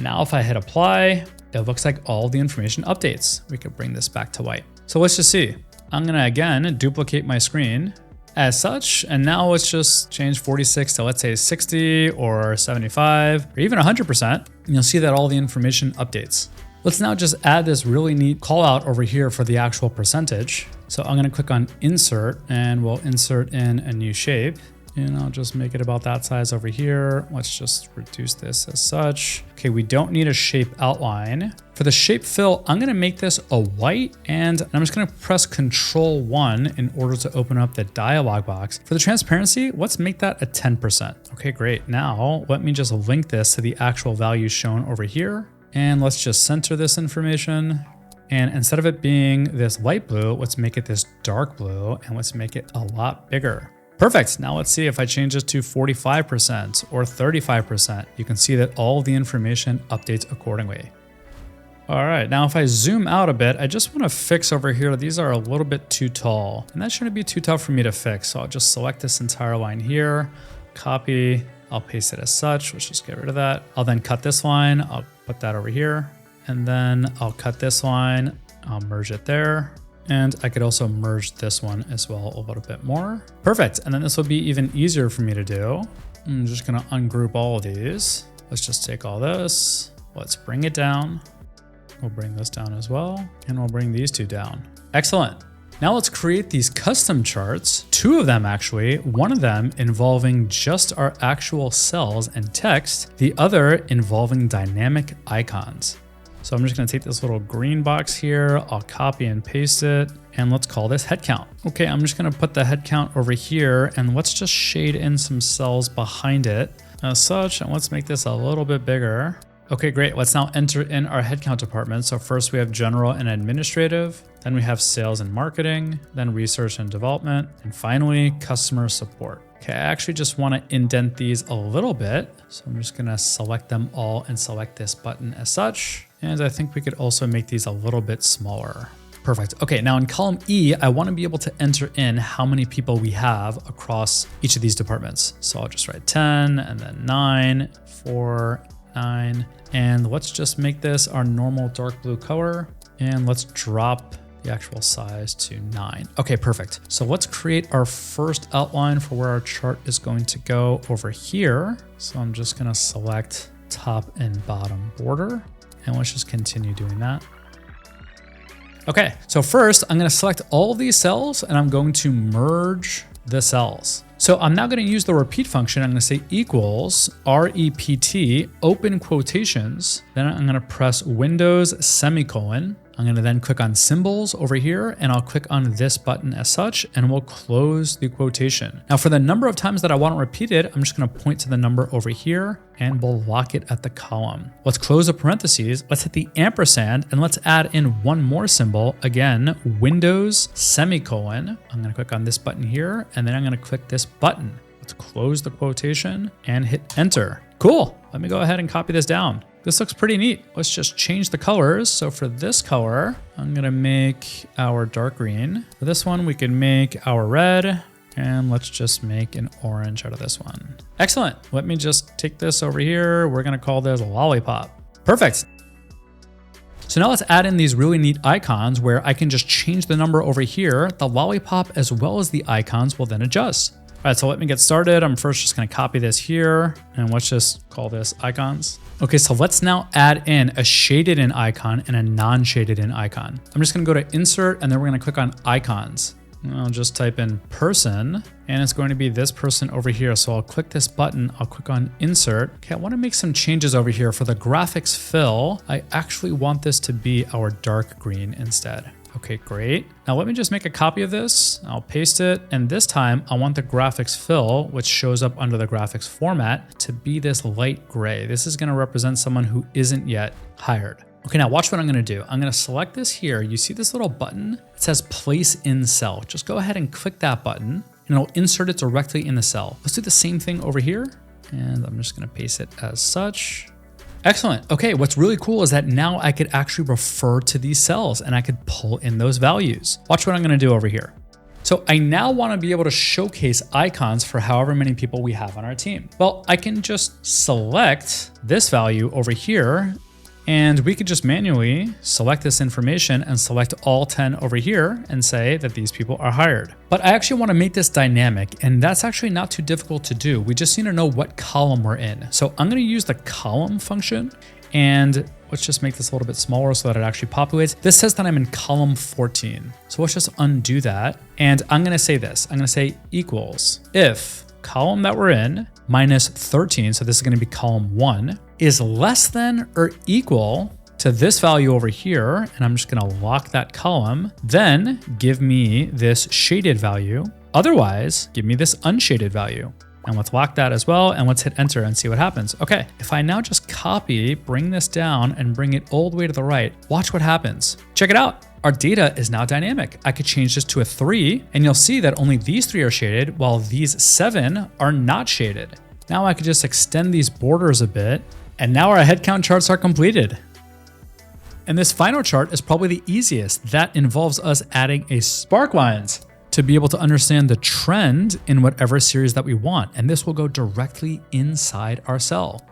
Now, if I hit apply, it looks like all the information updates. We could bring this back to white. So let's just see. I'm gonna again duplicate my screen as such, and now let's just change 46 to let's say 60 or 75 or even 100%. And you'll see that all the information updates. Let's now just add this really neat call out over here for the actual percentage. So I'm gonna click on insert and we'll insert in a new shape. And I'll just make it about that size over here. Let's just reduce this as such. Okay, we don't need a shape outline. For the shape fill, I'm gonna make this a white and I'm just gonna press Control-1 in order to open up the dialog box. For the transparency, let's make that a 10%. Okay, great. Now, let me just link this to the actual values shown over here. And let's just center this information. And instead of it being this light blue, let's make it this dark blue and let's make it a lot bigger. Perfect. Now let's see if I change this to 45% or 35%. You can see that all the information updates accordingly. All right, now if I zoom out a bit, I just want to fix over here. These are a little bit too tall, and that shouldn't be too tough for me to fix. So I'll just select this entire line here, copy, I'll paste it as such. Let's just get rid of that. I'll then cut this line. I'll put that over here, and then I'll cut this line. I'll merge it there. And I could also merge this one as well a little bit more. Perfect. And then this will be even easier for me to do. I'm just gonna ungroup all of these. Let's just take all this. Let's bring it down. We'll bring this down as well. And we'll bring these two down. Excellent. Now let's create these custom charts, 2 of them actually, one of them involving just our actual cells and text, the other involving dynamic icons. So I'm just gonna take this little green box here, I'll copy and paste it, and let's call this head count. Okay, I'm just gonna put the head count over here, and let's just shade in some cells behind it as such, and let's make this a little bit bigger. Okay, great, let's now enter in our headcount department. So first we have general and administrative, then we have sales and marketing, then research and development, and finally customer support. Okay, I actually just wanna indent these a little bit. So I'm just gonna select them all and select this button as such. And I think we could also make these a little bit smaller. Perfect. Okay, now in column E, I want to be able to enter in how many people we have across each of these departments. So I'll just write 10 and then 9, 4, 9, and let's just make this our normal dark blue color. And let's drop the actual size to 9. Okay, perfect. So let's create our first outline for where our chart is going to go over here. So I'm just going to select top and bottom border. And let's just continue doing that. Okay, so first I'm gonna select all of these cells and I'm going to merge the cells. So I'm now gonna use the repeat function. I'm gonna say equals REPT, open quotations. Then I'm gonna press Windows semicolon. I'm gonna then click on symbols over here and I'll click on this button as such and we'll close the quotation. Now for the number of times that I want it repeated, I'm just gonna point to the number over here and we'll lock it at the column. Let's close the parentheses, let's hit the ampersand and let's add in one more symbol. Again, Windows semicolon. I'm gonna click on this button here and then I'm gonna click this button. Let's close the quotation and hit enter. Cool, let me go ahead and copy this down. This looks pretty neat. Let's just change the colors. So for this color, I'm gonna make our dark green. For this one, we can make our red. And let's just make an orange out of this one. Excellent. Let me just take this over here. We're gonna call this Lollipop. Perfect. So now let's add in these really neat icons where I can just change the number over here. The lollipop as well as the icons will then adjust. All right, so let me get started. I'm first just gonna copy this here and let's just call this icons. Okay, so let's now add in a shaded in icon and a non-shaded in icon. I'm just gonna go to insert and then we're gonna click on icons. I'll just type in person and it's going to be this person over here. So I'll click this button, I'll click on insert. Okay, I wanna make some changes over here. For the graphics fill, I actually want this to be our dark green instead. Okay, great. Now let me just make a copy of this. I'll paste it. And this time I want the graphics fill, which shows up under the graphics format, to be this light gray. This is gonna represent someone who isn't yet hired. Okay, now watch what I'm gonna do. I'm gonna select this here. You see this little button? It says place in cell. Just go ahead and click that button and it'll insert it directly in the cell. Let's do the same thing over here. And I'm just gonna paste it as such. Excellent. Okay, what's really cool is that now I could actually refer to these cells and I could pull in those values. Watch what I'm gonna do over here. So I now wanna be able to showcase icons for however many people we have on our team. Well, I can just select this value over here and we could just manually select this information and select all 10 over here and say that these people are hired. But I actually want to make this dynamic, and that's actually not too difficult to do. We just need to know what column we're in. So I'm going to use the column function, and let's just make this a little bit smaller so that it actually populates. This says that I'm in column 14. So let's just undo that. And I'm going to say this. I'm going to say equals if column that we're in minus 13, so this is going to be column 1, is less than or equal to this value over here, and I'm just going to lock that column, then give me this shaded value. Otherwise, give me this unshaded value. And let's lock that as well, and let's hit enter and see what happens. Okay, if I now just copy, bring this down and bring it all the way to the right, watch what happens. Check it out. Our data is now dynamic. I could change this to a 3, and you'll see that only these 3 are shaded, while these 7 are not shaded. Now I could just extend these borders a bit, and now our headcount charts are completed. And this final chart is probably the easiest. That involves us adding a Sparklines to be able to understand the trend in whatever series that we want. And this will go directly inside our cell.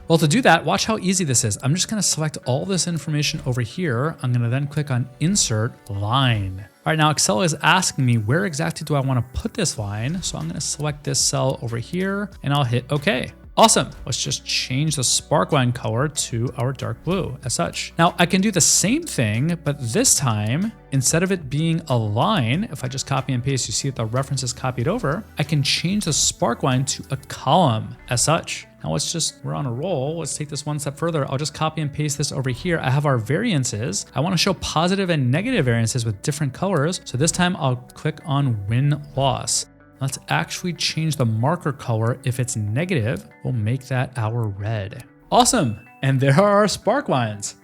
Well, to do that, watch how easy this is. I'm just gonna select all this information over here. I'm gonna then click on Insert Line. All right, now Excel is asking me where exactly do I wanna put this line? So I'm gonna select this cell over here and I'll hit OK. Awesome. Let's just change the sparkline color to our dark blue as such. Now I can do the same thing, but this time, instead of it being a line, if I just copy and paste, you see that the reference is copied over, I can change the sparkline to a column as such. Now we're on a roll. Let's take this one step further. I'll just copy and paste this over here. I have our variances. I want to show positive and negative variances with different colors. So this time I'll click on win-loss. Let's actually change the marker color. If it's negative, we'll make that our red. Awesome. And there are our sparklines.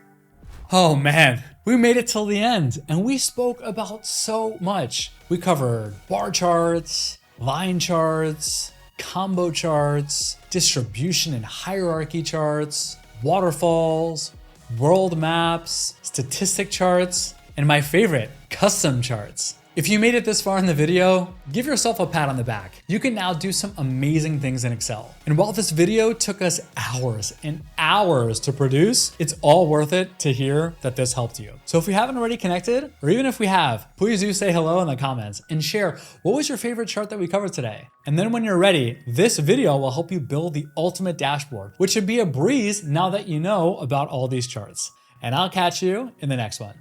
Oh man, we made it till the end and we spoke about so much. We covered bar charts, line charts, combo charts, distribution and hierarchy charts, waterfalls, world maps, statistic charts, and my favorite, custom charts. If you made it this far in the video, give yourself a pat on the back. You can now do some amazing things in Excel. And while this video took us hours and hours to produce, it's all worth it to hear that this helped you. So if we haven't already connected, or even if we have, please do say hello in the comments and share what was your favorite chart that we covered today. And then when you're ready, this video will help you build the ultimate dashboard, which should be a breeze now that you know about all these charts. And I'll catch you in the next one.